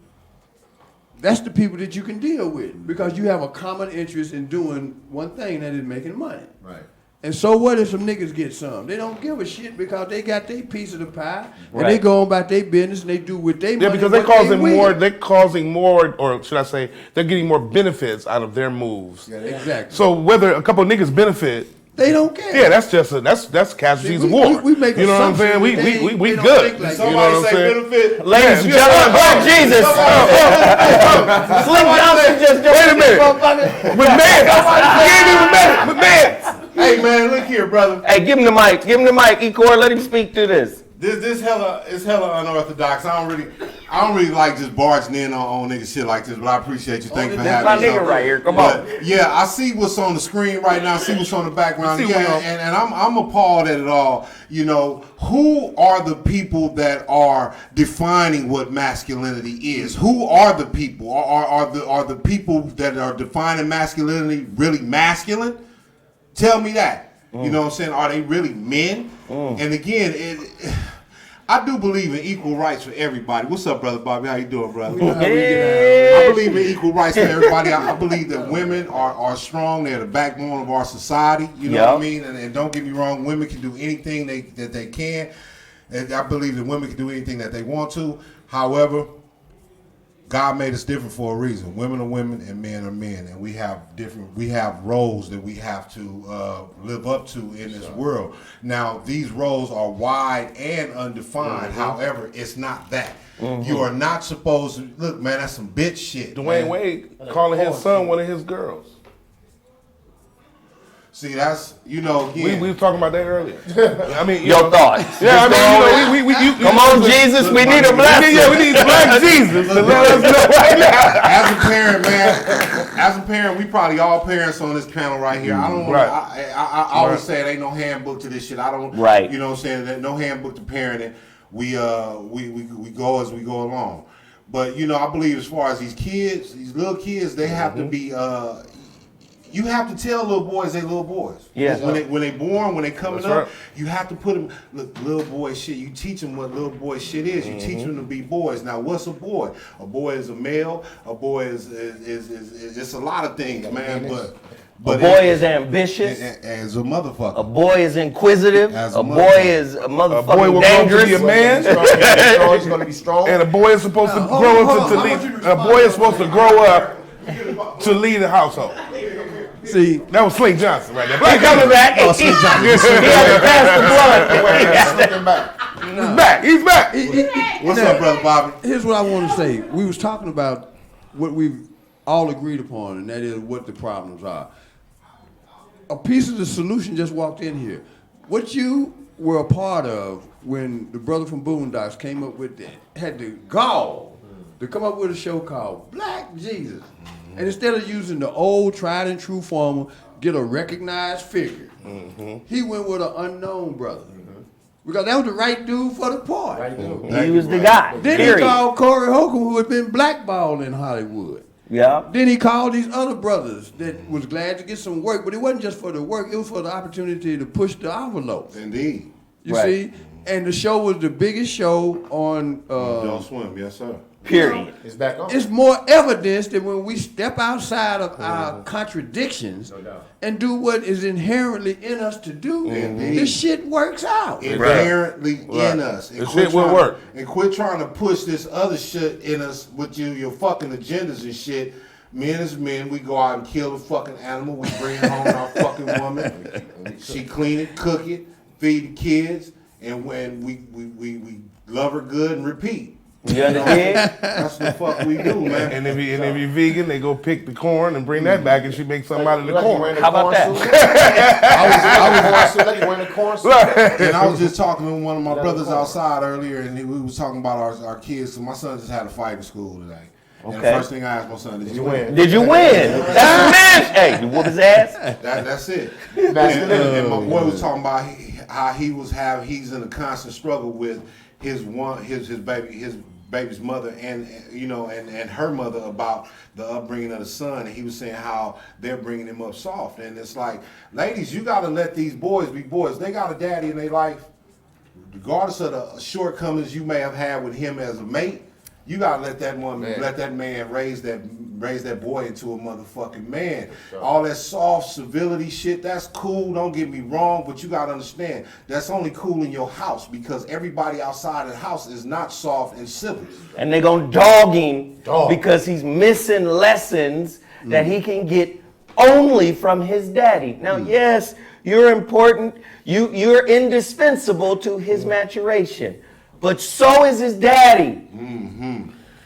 that's the people that you can deal with because you have a common interest in doing one thing, that is making money. Right. And so what if some niggas get some? They don't give a shit because they got their piece of the pie and they Right. go on about their business and they do with their money. Yeah, because they're what they causing will. more. They're causing more, or should I say, they're getting more benefits out of their moves. Exactly. So whether a couple of niggas benefit, They don't care. yeah, that's just that's casualties See, of we- war. we make you know what I'm saying? assumptions that We they don't good. think like You know what I'm saying? benefit. Ladies and Yeah. gentlemen, Black Jesus. Slim Johnson just Wait a minute. motherfucker. With man, he ain't even met with man. Hey man, look here, brother. Hey, give him the mic. Give him the mic, Ecor. Let him speak to this. This hella unorthodox. I don't really like just barging in on nigga shit like this, but I appreciate you. Thank you for That's my having me. nigga right here. Come But, on. yeah, I see what's on the screen right now. I see what's on the background. See Yeah, what- and I'm appalled at it all. You know, who are the people that are defining what masculinity is? Who are the people? Are the people that are defining masculinity really masculine? Tell me that. You know what I'm saying? Are they really men? And again, I do believe in equal rights for everybody. What's up, brother Bobby? How you doing, brother? I believe in equal rights for everybody. I believe that women are strong. They're the backbone of our society. You know what I mean? And don't get me wrong, women can do anything that they can. And I believe that women can do anything that they want to. However, God made us different for a reason. Women are women and men are men, and we have roles that we have to live up to in this world. Now, these roles are wide and undefined. However, it's not that. You are not supposed to look, man. That's some bitch shit. Dwayne man. Wade calling his son one of his girls. See, that's, again. We were talking about that earlier. I mean, Your thoughts. Yeah, I mean, Come on, Jesus, we need a blessing. Yeah, we need black Jesus to let us know right now. As a parent, man, as a parent, we probably all parents on this panel right here. I don't. Right. I always say it ain't no handbook to this shit. I don't. Right. You know what I'm saying? There's no handbook to parenting. We go as we go along. But I believe as far as these kids, these little kids, they have to be. You have to tell little boys they little boys. Yeah. When they born, when they coming That's up, right. you have to put them. Look, little boy shit. You teach them what little boy shit is. You teach them to be boys. Now, what's a boy? A boy is a male. A boy is it's a lot of things, man. But A boy is ambitious. as a motherfucker. A boy is inquisitive. As A a boy motherfucker. is a A boy motherfucking will dangerous. grow to be a man, He's going to be strong. and a boy is supposed to grow up to lead. A boy is supposed to grow up to lead a household. See, That was Slink Johnson right there. He's coming back. He had to pass the blunt. Looking back. He's back. What's up, brother Bobby? here's what I want to say. We was talking about what we've all agreed upon, and that is what the problems are. A piece of the solution just walked in here. What you were a part of when the brother from Boondocks came up with that, had the gall to come up with a show called Black Jesus. And instead of using the old tried and true formula, get a recognized figure, he went with an unknown brother. Because that was the right dude for the part. Right, dude. He was the guy. Then he Period. called Corey Holcomb, who had been blackballed in Hollywood. Yeah. Then he called these other brothers that was glad to get some work, but it wasn't just for the work, it was for the opportunity to push the envelope. Indeed. You Right. see? And the show was the biggest show on Don't swim, yes sir. Period. It's back on. it's more evidence that when we step outside of our contradictions and do what is inherently in us to do, this shit works out. Inherently in us. And The quit shit will trying- work. And quit trying to push this other shit in us with your fucking agendas and shit. Men as men, we go out and kill the fucking animal. We bring home our fucking woman. She clean it, cook it, feed the kids, and when we love her good and repeat. You understand? That's the fuck we do, man. And if you're vegan, they go pick the corn and bring that back, and she makes something out of the corn. How about that? I was wearing a corn suit. And I was just talking to one of my brothers outside earlier, and we was talking about our kids. So my son just had a fight in school today. And the Okay. first thing I asked my son, did you win? Did you win? That's man. Hey, you whoop his ass? That's it. And my boy was talking about how he's in a constant struggle with his baby's mother and her mother about the upbringing of the son, and he was saying how they're bringing him up soft. And it's like, ladies, you gotta let these boys be boys. They got a daddy in their life, regardless of the shortcomings you may have had with him as a mate. You gotta let that woman, let that man raise that boy into a motherfucking man. All that soft civility shit, that's cool. Don't get me wrong, but you gotta understand that's only cool in your house because everybody outside of the house is not soft and civil. And they gonna dog him because he's missing lessons that he can get only from his daddy. Now, yes, you're important. You're indispensable to his maturation. But so is his daddy.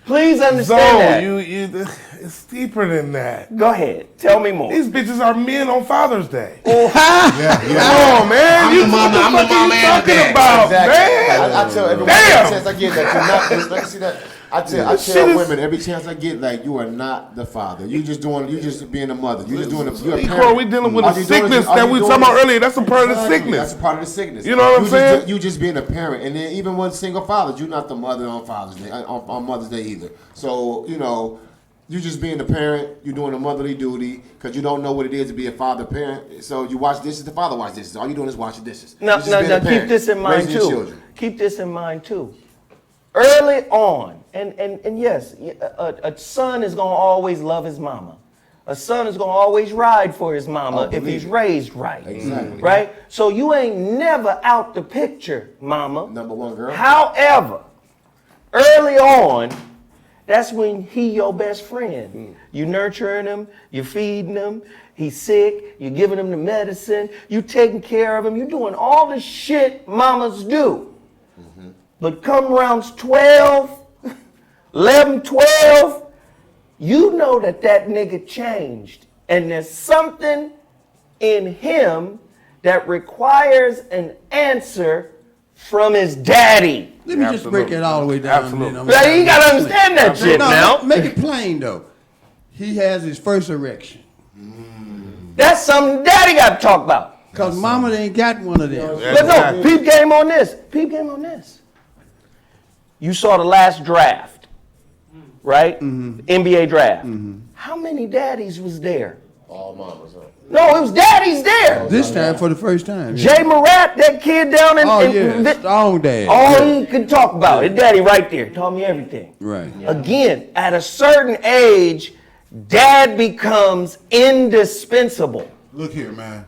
Please understand that. It's deeper than that. Go ahead. Tell me more. These bitches are men on Father's Day. Yeah. Come on, man. I'm the mama- I'm the mama and the dad. About, Exactly. man. I tell everyone Damn. every chance I get that you're not. Let me see that. I This shit tell is- women every chance I get, like, you are not the father. You just being a mother. You just doing you're a Equal, parent. we dealing with All a you doing sickness is- all that you we doing talking about is- earlier. That's a part of the Exactly. sickness. That's a part of the sickness. You know what I'm You saying? You just being a parent, and then even when single fathers, you're not the mother on Father's Day, on Mother's Day either. So you just being a parent, you're doing a motherly duty because you don't know what it is to be a father parent. So you wash dishes, the father wash dishes. All you're doing is washing dishes. No, You're just being a keep parent, this in mind raising your too. children. Keep this in mind too. Early on, and yes, a son is gonna always love his mama. A son is gonna always ride for his mama if he's raised right. Exactly. Right? So you ain't never out the picture, mama. Number one girl. However, early on, that's when he your best friend. You nurturing him, you feeding him, he's sick, you giving him the medicine, you taking care of him, you doing all the shit mamas do. But come around 12, 11, 12, you know that nigga changed. And there's something in him that requires an answer from his daddy. Let me just break it all the way down. Absolutely. Now, you gotta understand that shit now. Make it plain though. He has his first erection. That's something daddy got to talk about. Cause mama ain't got one of them. But no, peep game on this. Peep game on this. You saw the last draft, right? NBA draft. How many daddies was there? All mamas, huh? No, it was daddies there. This time for the first time. Jay Morat, that kid down in... Oh yeah, strong dad. all he could talk about, his daddy right there, taught me everything. Right. Again, at a certain age, dad becomes indispensable. Look here, man.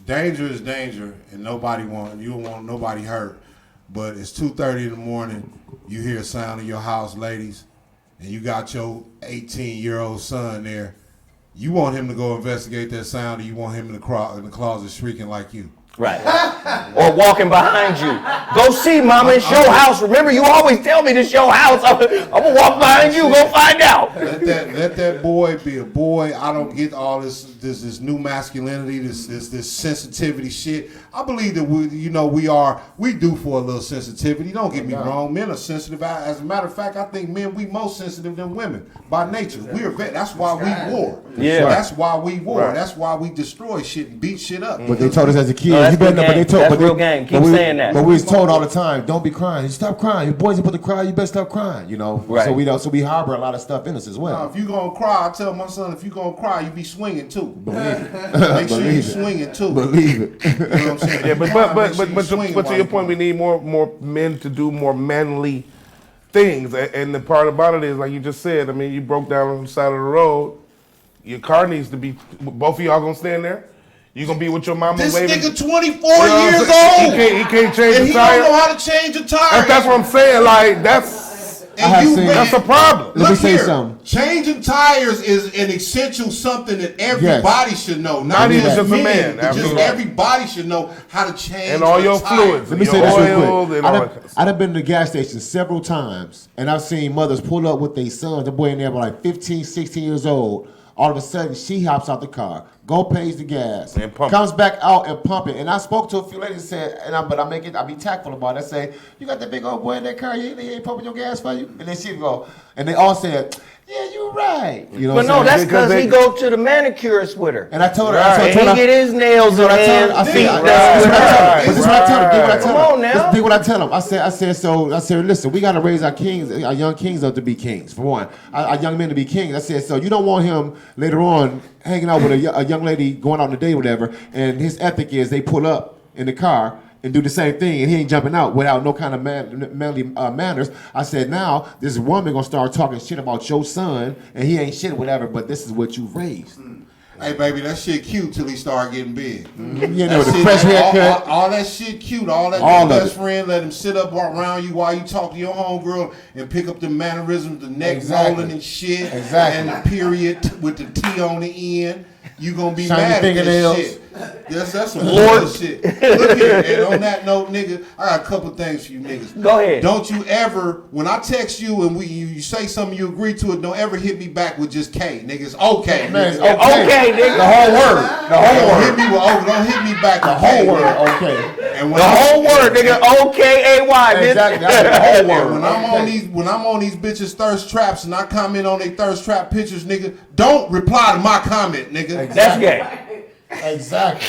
Danger is danger, and you don't want nobody hurt. But it's 2:30 in the morning. You hear a sound in your house, ladies, and you got your 18-year-old son there. You want him to go investigate that sound, or you want him in the closet shrieking like you? Right. Or walking behind you. Go see, mama, it's your house. Remember, you always tell me this your house. I'm gonna walk behind you, go find out. Let that boy be a boy. I don't get all this new masculinity, this sensitivity shit. I believe that we do for a little sensitivity. Don't get me wrong, men are sensitive. As a matter of fact, I think men we most sensitive than women by nature. That's why we war. Yeah. That's why we war. Right. That's why we destroy shit and beat shit up. But they told us as a kid. No, that's you better real not, but they game. told, That's but they, real game. Keep but we, saying that. But we was told all the time, don't be crying. You stop crying. Your boys are supposed to cry. You better stop crying. You know. Right. So we harbor a lot of stuff in us as well. If you gonna cry, I tell my son, if you gonna cry, you be swinging too. Believe it. Make sure you Believe it. swinging too. Believe it. You know what I'm saying? Yeah, Make sure you but swinging to while your you point, we cry. need more men to do more manly things. And the part about it is, like you just said, I mean, you broke down on the side of the road. Your car needs to be. Both of y'all gonna stand there. You gonna be with your mama This waving. nigga 24 You know what I'm years saying? old. He can't change And the he tire. don't know how to change a tire. That's what I'm saying. Like that's That's a problem. Let me say something. Changing tires is an essential something that everybody should know. Not even just just a men, man, but just absolutely. everybody should know how to change And all a your tire. fluids. Let me Your say this real oil quick. and all that kind of stuff. I've been to the gas station several times, and I've seen mothers pull up with their sons. The boy in there, like 15, 16 years old. All of a sudden, she hops out the car, go pays the gas, And pump comes back out and pump it. And I spoke to a few ladies and said, I be tactful about it. I say, you got that big old boy in that car, he ain't pumping your gas for you? And then she'd go, and they all said, yeah, you're right. You know But what no, I'm that's saying? because Because he they- go to the manicurist with her. And I told her, Right. And he get his nails and I hands, said, feet this done is with what I tell her. him. This is what I tell him. Dig what I tell Come him. on now. Dig what I tell him. I said, listen, we got to raise our kings, our young kings up to be kings, for one. Our young men to be kings. I said, so you don't want him later on hanging out with a young lady going out on a date or whatever, and his ethic is they pull up in the car and do the same thing, and he ain't jumping out without no kind of manly manners. I said, now this woman gonna start talking shit about your son, and he ain't shit, whatever. But this is what you raised. Hey, baby, that shit cute till he start getting big. You know, That the shit- fresh haircut. all that shit cute. All that All your of best it. friend, let him sit up around you while you talk to your homegirl and pick up the mannerisms, the neck Exactly. rolling and shit. Exactly. And the period with the T on the end. You gonna be Shiny mad at that fingernails. shit. That's some bullshit. Look here, and on that note, nigga, I got a couple things for you niggas. Go ahead. Don't you ever, when I text you and you say something, you agree to it, don't ever hit me back with just K, nigga. It's okay, Man, nigga. Okay, nigga. The whole word. The whole Don't word. hit me with don't hit me back The with whole K, word. nigga. Okay. And when The I- whole word, nigga. O-K-A-Y, bitch. Exactly. That's the whole And word. when I'm on these bitches thirst traps and I comment on their thirst trap pictures, nigga, don't reply to my comment, nigga. That's gay. Exactly.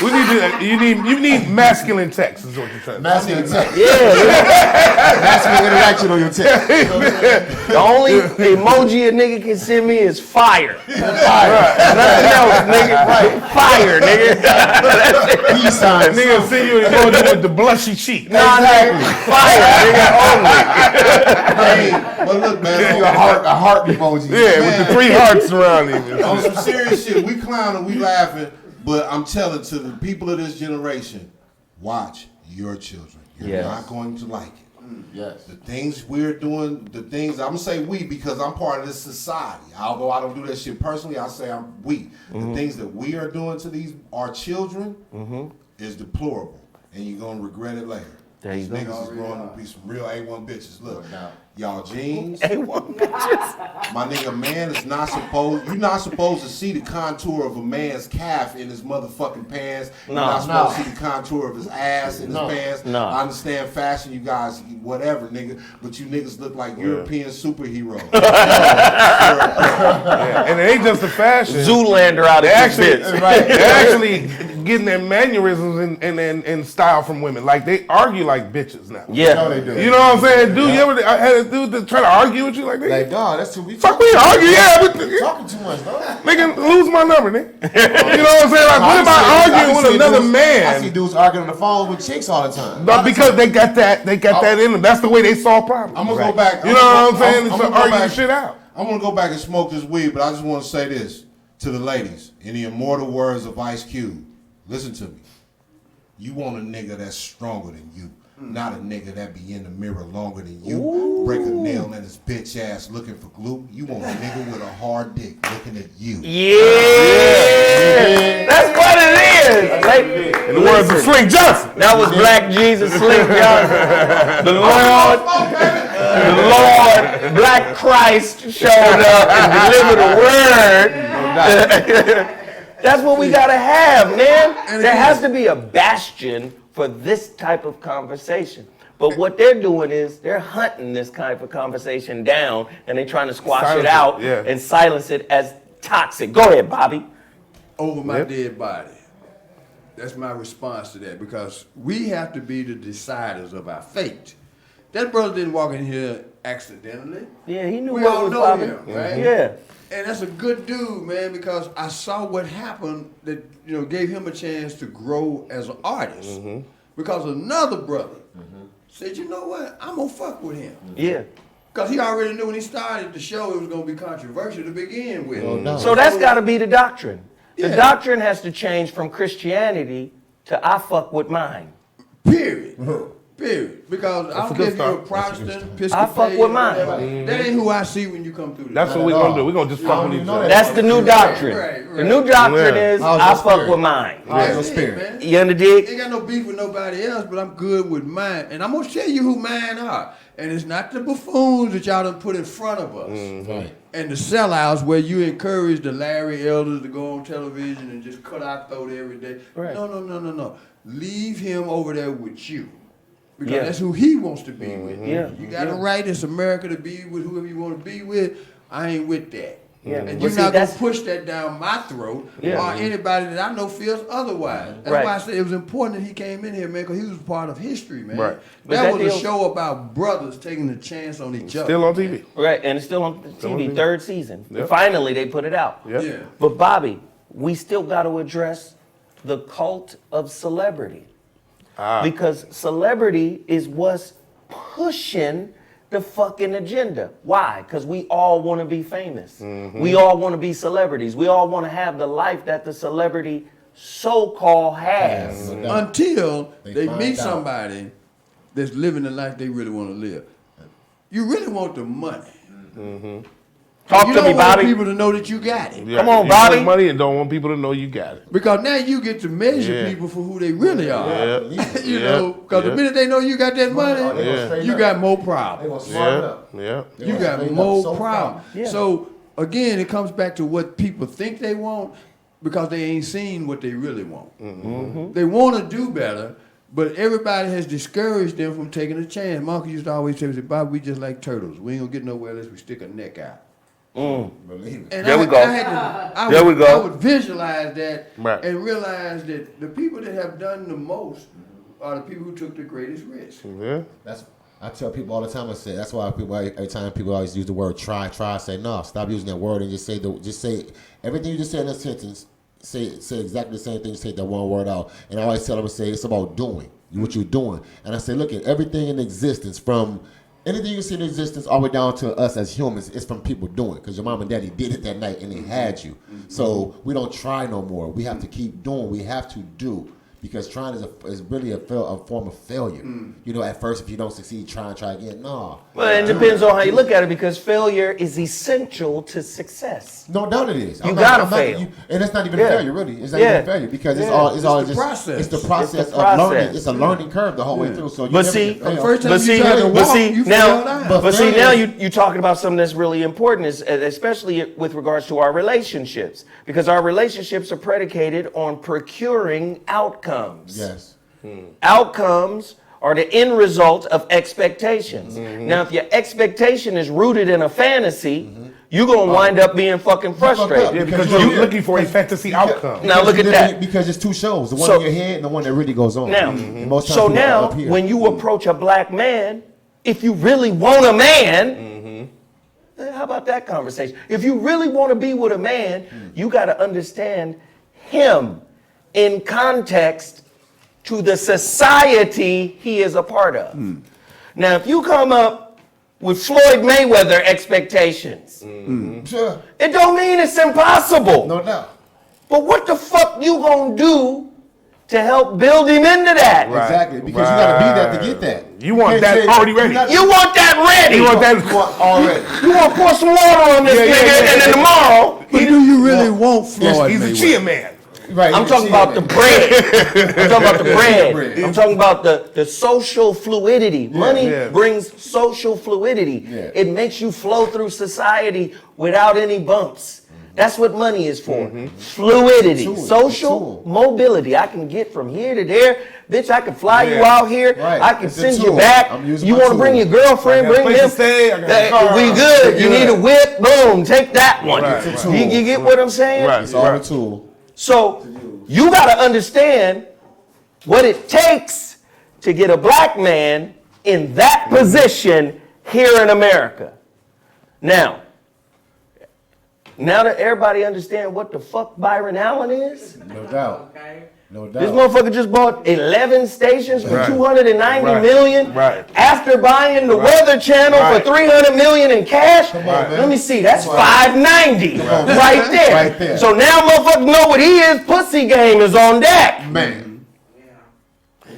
We need to. You need masculine text. Is what you're trying to say. Masculine text. Yeah. Masculine interaction on your text. The only emoji a nigga can send me is fire. Nothing else, nigga. Fire, nigga. Peace signs. Nigga see you and go with the blushy cheek. Nah, nigga. Fire, nigga. Only. Hey, but look, man, You a heart emoji. Yeah, with the 3 hearts around him. on some serious shit, we clowning, we laughing, but I'm telling to the people of this generation, watch your children. You're Yes. not going to like it. Yes. The things we're doing, I'm gonna say we because I'm part of this society. Although I don't do that shit personally, I say I'm we. The things that we are doing to our children is deplorable, and you're gonna regret it later. There you These go. niggas is growing up to be some real A1 bitches. Look, y'all jeans. A1 bitches. My nigga, man is not supposed. You're not supposed to see the contour of a man's calf in his motherfucking pants. You're not supposed to see the contour of his ass in his pants. No. I understand fashion, you guys, whatever, nigga. But you niggas look like European superheroes. Yeah. And it ain't just the fashion. Zoolander out of this bitch. They're actually getting their mannerisms and style from women. Like they argue like bitches now. Yeah. No, they do. You know what I'm saying? Dude, you ever had a dude that try to argue with you like that? Like, dog, that's too we Fuck we argue, yeah. But, talking too much, dog. nigga, lose my number, nigga. You know what I'm saying? Like, what am I arguing with another I see man? dudes arguing on the phone with chicks all the time. But because they got that in them. That's the way they solve problems. I'm gonna go back. You know what I'm saying? It's to argue the shit out. I'm gonna go back and smoke this weed, but I just want to say this to the ladies in the immortal words of Ice Cube. Listen to me. You want a nigga that's stronger than you, not a nigga that be in the mirror longer than you, break a nail in his bitch ass looking for glue. You want a nigga with a hard dick looking at you. Yeah. That's what it is. Like, In the words of Slick Johnson. that was Black Jesus, Slick Johnson. The Lord, Black Christ showed up and delivered a word. That's what we gotta have, man. There has to be a bastion for this type of conversation. But what they're doing is they're hunting this type of conversation down and they're trying to squash it out and silence it as toxic. Go ahead, Bobby. Over my dead body. That's my response to that, because we have to be the deciders of our fate. That brother didn't walk in here accidentally. Yeah, he knew We what all was know popping. him, right? Yeah. And that's a good dude, man, because I saw what happened that, gave him a chance to grow as an artist. Because another brother said, you know what, I'm gonna fuck with him. Yeah. Because he already knew when he started the show it was gonna be controversial to begin with. So that's got to be the doctrine. The doctrine has to change from Christianity to I fuck with mine. Period. Period. Because I don't care if you're a Protestant, Episcopalian, I fuck with mine. whatever. That ain't who I see when you come through the That's what we're going to do. We're going to just fuck with each other. That's the new doctrine. Right. The new doctrine is How's I your fuck spirit? with mine. How's your That's it, spirit? man. You under dig? Ain't got no beef with nobody else, but I'm good with mine. And I'm going to tell you who mine are. And it's not the buffoons that y'all done put in front of us. Right. And the sellouts where you encourage the Larry elders to go on television and just cut our throat every day. Right. No. Leave him over there with you. Because Yeah. that's who he wants to be with. Yeah. You got a right, it's America, to be with whoever you want to be with. I ain't with that. Yeah. And Well, you're see, not going to that's- push that down my throat Yeah. or anybody that I know feels otherwise. That's Right. why I said it was important that he came in here, man, because he was part of history, man. Right. But That that was deal- a show about brothers taking a chance on each other. Still on TV. Right, and it's still on TV, third season. Yep. Finally, they put it out. Yep. Yeah. But Bobby, we still got to address the cult of celebrity. Because celebrity is what's pushing the fucking agenda. Why? Because we all want to be famous. We all want to be celebrities. We all want to have the life that the celebrity so-called has. Until they find meet out. somebody that's living the life they really want to live. You really want the money. Talk You to don't me, want Bobby. people to know that you got it. Yeah, Come on, you Bobby. want money and don't want people to know you got it. Because now you get to measure Yeah. people for who they really are. Yeah. You Yeah. know, because Yeah. the minute they know you got that money, Yeah. you got more They problems. gonna smart Yeah. up. Yeah. You got straight up, more so problems. Yeah. So again, it comes back to what people think they want because they ain't seen what they really want. They want to do better, but everybody has discouraged them from taking a chance. Marcus used to always say, "Bob, we just like turtles. We ain't gonna get nowhere unless we stick a neck out." Believe it. And There we go. I There would, we go. I would visualize that Right. and realize that the people that have done the most are the people who took the greatest risk. Yeah. That's I tell people all the time. I say that's why people every time people always use the word try. I say no. Stop using that word and just say everything you just said in that sentence. Say exactly the same thing. Say that one word out. And I always tell them, say it's about doing what you're doing. And I say, look at everything in existence, from anything you see in existence all the way down to us as humans, it's from people doing. Because your mom and daddy did it that night and they had you. So we don't try no more. We have to keep doing. We have to do. because trying is really a form of failure. You know, at first, if you don't succeed, try again. No. Well, it depends on how you look at it, because failure is essential to success. No doubt it is. You gotta fail. And it's not even Yeah. a failure, really. It's not Yeah. even a failure because it's Yeah. all the just process. It's the process the of process. learning. It's a learning curve the whole way through. So you But never see, can fail. First time but you see, try to but walk, see you now, fell down. but see failure- now you're talking about something that's really important, especially with regards to our relationships, because our relationships are predicated on procuring outcomes. Yes. Outcomes are the end result of expectations. Now, if your expectation is rooted in a fantasy, you're gonna wind up being fucking frustrated. Yeah, because You- you're looking for a fantasy outcome. Now look at that. Because it's two shows, the one So- in your head and the one that really goes on. Now, And most times so people are now up here. when you approach a black man, if you really want a man, how about that conversation? If you really want to be with a man, you got to understand him in context to the society he is a part of. Now, if you come up with Floyd Mayweather expectations, Sure. it don't mean it's impossible. No doubt. But what the fuck you gonna do to help build him into that? Right. Exactly. Because you got to be that to get that. You want can't that say- already ready. You want that ready. You want that You want already. You want to pour some water on this Yeah, yeah, nigga, yeah, and then yeah. tomorrow, But do you really want Floyd He's a Mayweather? chia man. Right. I'm talking about the bread. I'm talking about the bread. I'm talking about the social fluidity. Money yeah. brings social fluidity. Yeah. It makes you flow through society without any bumps. That's what money is for. Fluidity, Tool. social Tool. mobility. I can get from here to there. Bitch, I can fly you Yeah. out here. Right. I can It's a send you tool. back. I'm using You my want to bring tool. your girlfriend, I got a bring place them. to stay, I got a Hey, car. we good. You Yeah. need a whip. Boom, take that one. Right, It's a right. tool. You get what I'm saying? Right. It's all a tool. So you got to understand what it takes to get a black man in that position here in America. Now that everybody understand what the fuck Byron Allen is, No doubt. Okay. No this doubt. motherfucker just bought 11 stations for Right. 290 Right. million Right. after buying the Right. Weather Channel Right. for 300 million in cash. on, man. Let me see, that's Come on. 590 on. right there. Right there. So now motherfuckers know what he is. Pussy game is on deck. Man.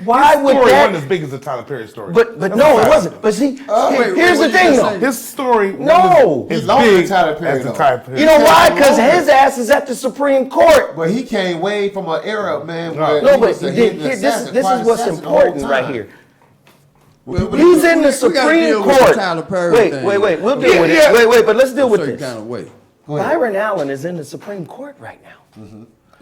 Why would Story wasn't that? as big as the Tyler Perry story. But That's no, a it fact. wasn't. But see, wait, here's what the you thing just though. say? His story No. as He's longer than big Tyler Perry, as the though. Tyler Perry. You know why? Because longer. his ass is at the Supreme Court. But he came way from an era, man. No. Where No, he but was a here, hidden this assassin, is quiet what's assassin the whole important right time. here. Well, He's in the we gotta Supreme deal with the Court. Tyler Perry Wait, thing. wait. We'll deal with Yeah. it. Wait, but let's deal with certain this. kind of way. Go ahead. Byron Allen is in the Supreme Court right now.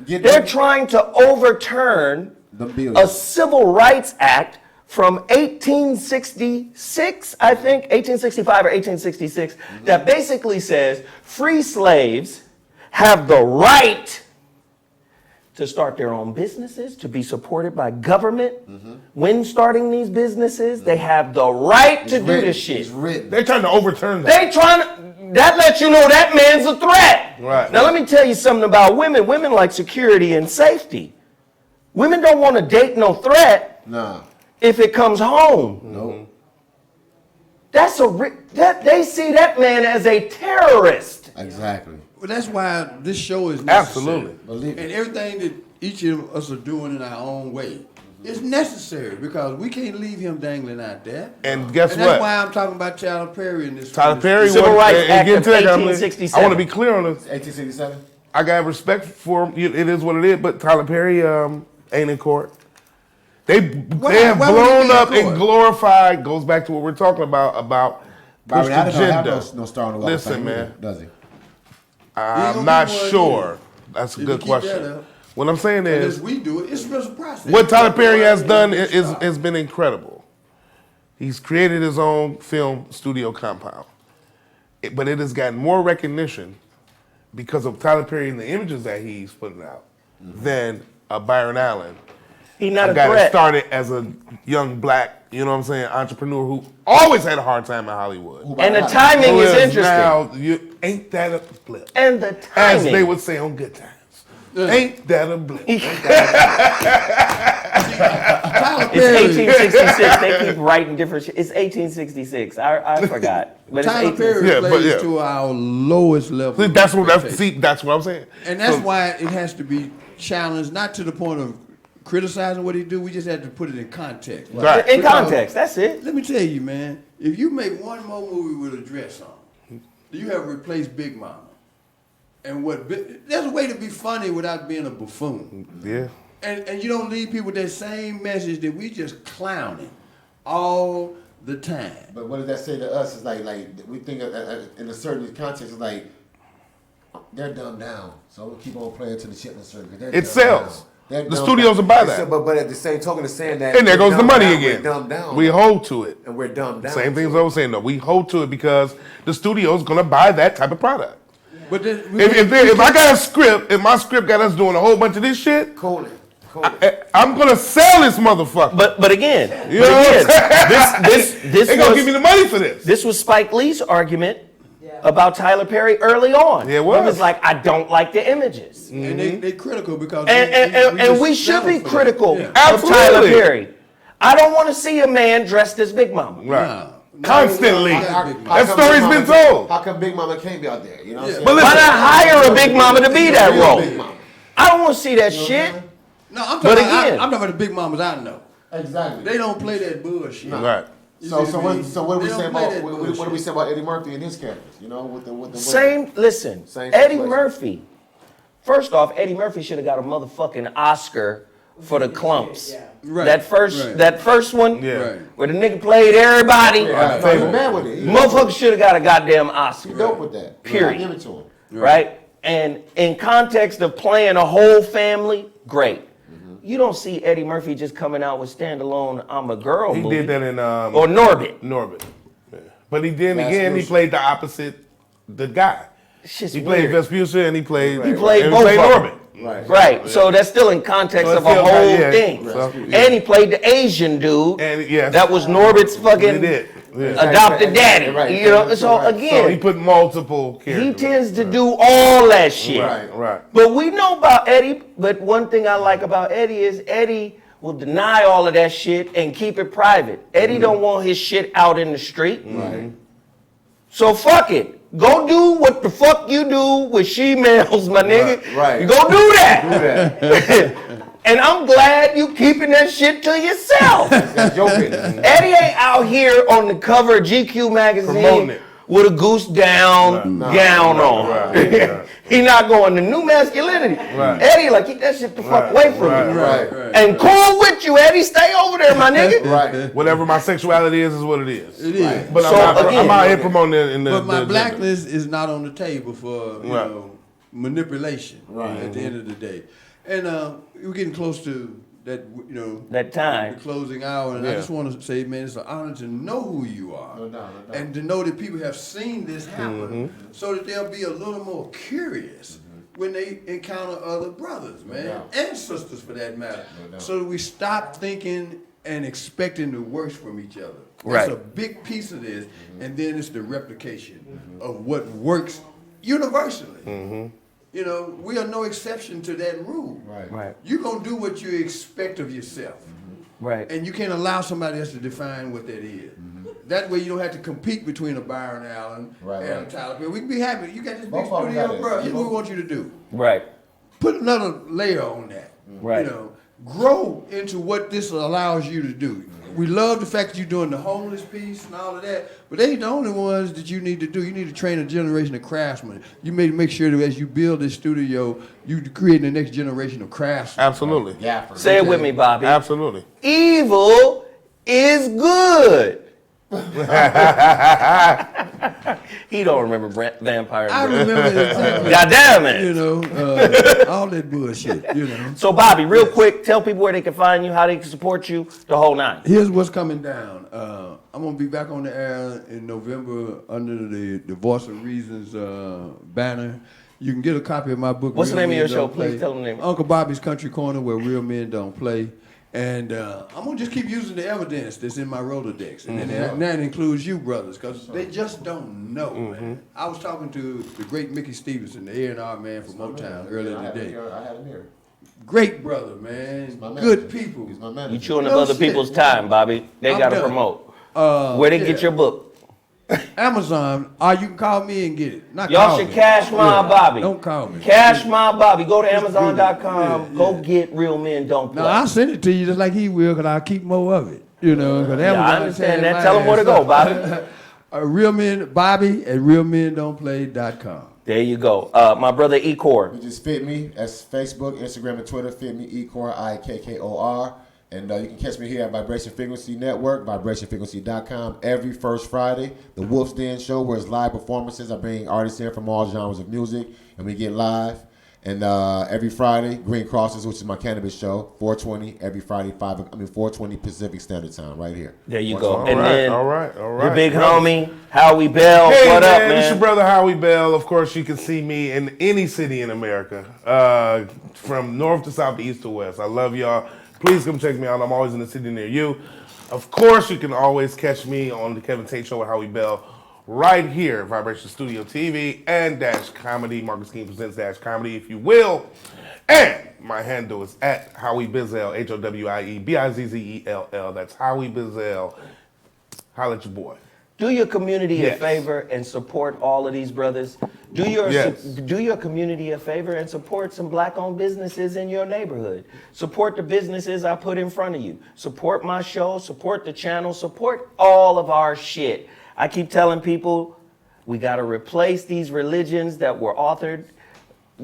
Get They're them- trying to overturn the bills. a Civil Rights Act from 1866, I think, 1865 or 1866, that basically says free slaves have the right to start their own businesses, to be supported by government. When starting these businesses, they have the right to do written. this shit. It's written. They're trying to overturn that. They trying to, that lets you know that man's a threat. Right. Now let me tell you something about women. Women like security and safety. Women don't want to date no threat Nah. if it comes home. Nope. That's that they see that man as a terrorist. Exactly. Well, that's why this show is necessary. Absolutely. Believe And it. everything that each of us are doing in our own way is necessary because we can't leave him dangling out there. And guess And that's what? why I'm talking about Tyler Perry in this. Tyler Perry Civil was- Rights and Act getting of to that, I'm like, 1867. I want to be clear on this. 1867? I got respect for him. It is what it is. But Tyler Perry ain't in court. They have Why would he blown be in up court? and glorified. Goes back to what we're talking about push Byron the Allen don't have agenda. no star on the Walk of Listen, Fame man. either, does he? I'm gonna not be one sure. That's a If good you keep question. that up. What I'm saying As is, we do it, it's just a process. what Tyler Perry has done has been incredible. He's created his own film studio compound. But it has gotten more recognition because of Tyler Perry and the images that he's putting out than Byron Allen. He's not A a guy that threat. started as a young black, you know what I'm saying, entrepreneur who always had a hard time in Hollywood. And the timing Who is interesting. Now, ain't that a blip? And the As they timing. would say on Good Times. Ain't that a blip? Tyler It's Perry, 1866. They keep writing different shit. It's 1866. I forgot. But it's Tyler 1866. Perry Yeah, but plays yeah. to our lowest level. That's of what expectation. that's what I'm saying. And that's So- why it has to be challenged, not to the point of criticizing what he do. We just have to put it in context. Right. In context, that's it. Let me tell you, man. If you make one more movie with a dress on, you have replaced Big Mama. And there's a way to be funny without being a buffoon. Yeah. And you don't leave people with that same message that we just clowning all the time. But what does that say to us? Is like we think in a certain context, it's like they're dumbed down. So we'll keep on playing to the shit in a certain. It sells. The studios will buy that. But at the same token, it's saying that. And there goes the money again. We're dumbed down. We hold to it. And we're dumbed down. Same thing as I was saying, though. We hold to it because the studio's going to buy that type of product. But then, If I got a script, and my script got us doing a whole bunch of this shit, Cool. I'm going to sell this motherfucker. But again, You know what I'm this They going to give me the money for this. This was Spike Lee's argument about Tyler Perry early on. Yeah, it was. He was like, I don't like the images. and they critical because And we just should be settle for critical that. of Absolutely. Tyler Perry. I don't want to see a man dressed as Big Mama. Right. Nah. Constantly. How That story's been told. How come Big Mama can't be out there? You know what I'm saying? But Why listen, not hire a Big Mama to be that Real role? Big Mama. I don't want to see that shit. No, I'm But talking about, again- I'm talking about the big mamas I know. Exactly. They don't play that bullshit. Right. So what do we They say don't play about that what do we bullshit. say about Eddie Murphy and his characters? You know, with the Same Same Eddie situation. Murphy. First off, Eddie Murphy should have got a motherfucking Oscar for the clumps. Yeah. Right. That first one, Yeah. Right. where the nigga played everybody. Right. No, he's mad with it. He's Motherfucker should have got a goddamn Oscar. dope with that. Period. Give it to him. Right? And in context of playing a whole family, great. You don't see Eddie Murphy just coming out with standalone I'm a Girl He movie. did that in Or Norbit. Norbit. Yeah. But he did Last again. He Lucy. played the opposite, the guy. Shit's He played weird. Vespucci and he played. He played and both of them. Norbit. Right. Right. So that's still in context So of it's a still whole yeah, thing. so, yeah. And he played the Asian dude. And yes. That was Norbit's He fucking did. Yeah. adopted daddy. Right. You know, so So again, he put multiple characters. he tends to do all that shit. Right. But we know about Eddie, but one thing I like about Eddie is Eddie will deny all of that shit and keep it private. Eddie don't want his shit out in the street. Right. So fuck it. Go do what the fuck you do with she-males, my nigga. Right. You go do that. And I'm glad you keeping that shit to yourself. That's joking. Eddie ain't out here on the cover of GQ magazine Promoting it. with a goose down gown on. Right. He not going to new masculinity. Right. Eddie, like, keep that shit the fuck away from me. Right. And cool with you, Eddie. Stay over there, my nigga. Right. Whatever my sexuality is what it is. It is. But So, I'm again- out here promoting it in the. But my the- blacklist is not on the table for Right. manipulation Right. at the end of the day. And we're getting close to that, That time. the closing hour. And I Yeah. just want to say, man, it's an honor to know who you are. No doubt. And to know that people have seen this happen so that they'll be a little more curious when they encounter other brothers, man, doubt. and sisters for that matter. No doubt. So that we stop thinking and expecting the worst from each other. Right. That's a big piece of this. And then it's the replication of what works universally. You know, we are no exception to that rule. Right. Right. You're going to do what you expect of yourself. Right. And you can't allow somebody else to define what that is. That way you don't have to compete between a Byron Allen Right, and a right. Tyler Perry. We can be happy. You got this big Both of them studio, got it. bro. Here's what we want you to do. Right. Put another layer on that. Right. You know, grow into what this allows you to do. We love the fact that you're doing the homeless piece and all of that, but they ain't the only ones that you need to do. You need to train a generation of craftsmen. You may make sure that as you build this studio, you create the next generation of craftsmen. Absolutely. Gaffer. Say it with me, Bobby. Absolutely. Evil is good. He don't remember Vampire. I remember exactly. God damn it. You know, all that bullshit, you know. So, Bobby, real quick, tell people where they can find you, how they can support you, the whole nine. Here's what's coming down. I'm going to be back on the air in November under the Voice of Reason's banner. You can get a copy of my book. What's the Real name of Men your show? Don't Play. Please tell them the name. Uncle Bobby's Country Corner, where real men don't play. And I'm going to just keep using the evidence that's in my Rolodex. And that includes you, brothers, because they just don't know, man. I was talking to the great Mickey Stevenson, the A&R man from Motown, earlier today. I had him here. Great brother, man. My Good manager. people. He's my manager. You chewing up No other shit. people's time, Bobby. They I'm got to done. promote. Where they Yeah. get your book? Amazon, or you can call me and get it. Not Y'all call should me. cash my Bobby. Don't call me. Cash my Bobby. Go to Amazon.com. Yeah, Go get Real Men Don't Play. No, I'll send it to you just like he will, because I'll keep more of it. You know, because Yeah, I understand that. Tell him where to go, Bobby. Real Men, Bobby at realmendon'tplay.com. There you go. My brother Ecor. You just fit me. That's Facebook, Instagram, and Twitter. Fit me, Ecor, IKKOR. And you can catch me here at Vibration Frequency Network, vibrationfrequency.com, every first Friday. The Wolf's Den Show, where it's live performances. I bring artists in from all genres of music, and we get live. And every Friday, Green Crosses, which is my cannabis show, 420 every Friday, 420 Pacific Standard Time, right here. There you go. All And right, then all right. your big homie, Howie Bell. Hey, What man, up, It's your man? brother Howie Bell. Of course, you can see me in any city in America, from north to south to east to west. I love y'all. Please come check me out. I'm always in the city near you. Of course, you can always catch me on the Kevin Tate Show with Howie Bell right here, Vibration Studio TV and Dash Comedy. Marcus King presents Dash Comedy, if you will. And my handle is at Howie Bizzell, HOWIEBIZZELL. That's Howie Bizzell. Holla at your boy. Do your community a Yes. favor and support all of these brothers. Do your Yes. do your community a favor and support some black-owned businesses in your neighborhood. Support the businesses I put in front of you. Support my show, support the channel, support all of our shit. I keep telling people we got to replace these religions that were authored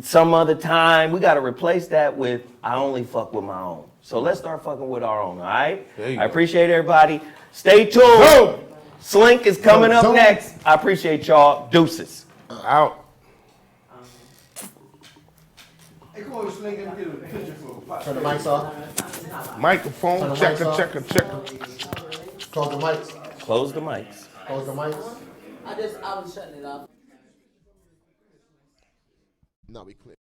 some other time. We got to replace that with I only fuck with my own. So let's start fucking with our own, all right? There you I go. appreciate everybody. Stay tuned. Boom. Slink is coming up Boom. next. I appreciate y'all. Deuces. Out. Hey, come on, Slink, and get a picture for Turn the mics off. Microphone, Turn the checker, mics off. checker, checker. Close the mics. Close the mics. Close the mics. I was shutting it off. No, we clear.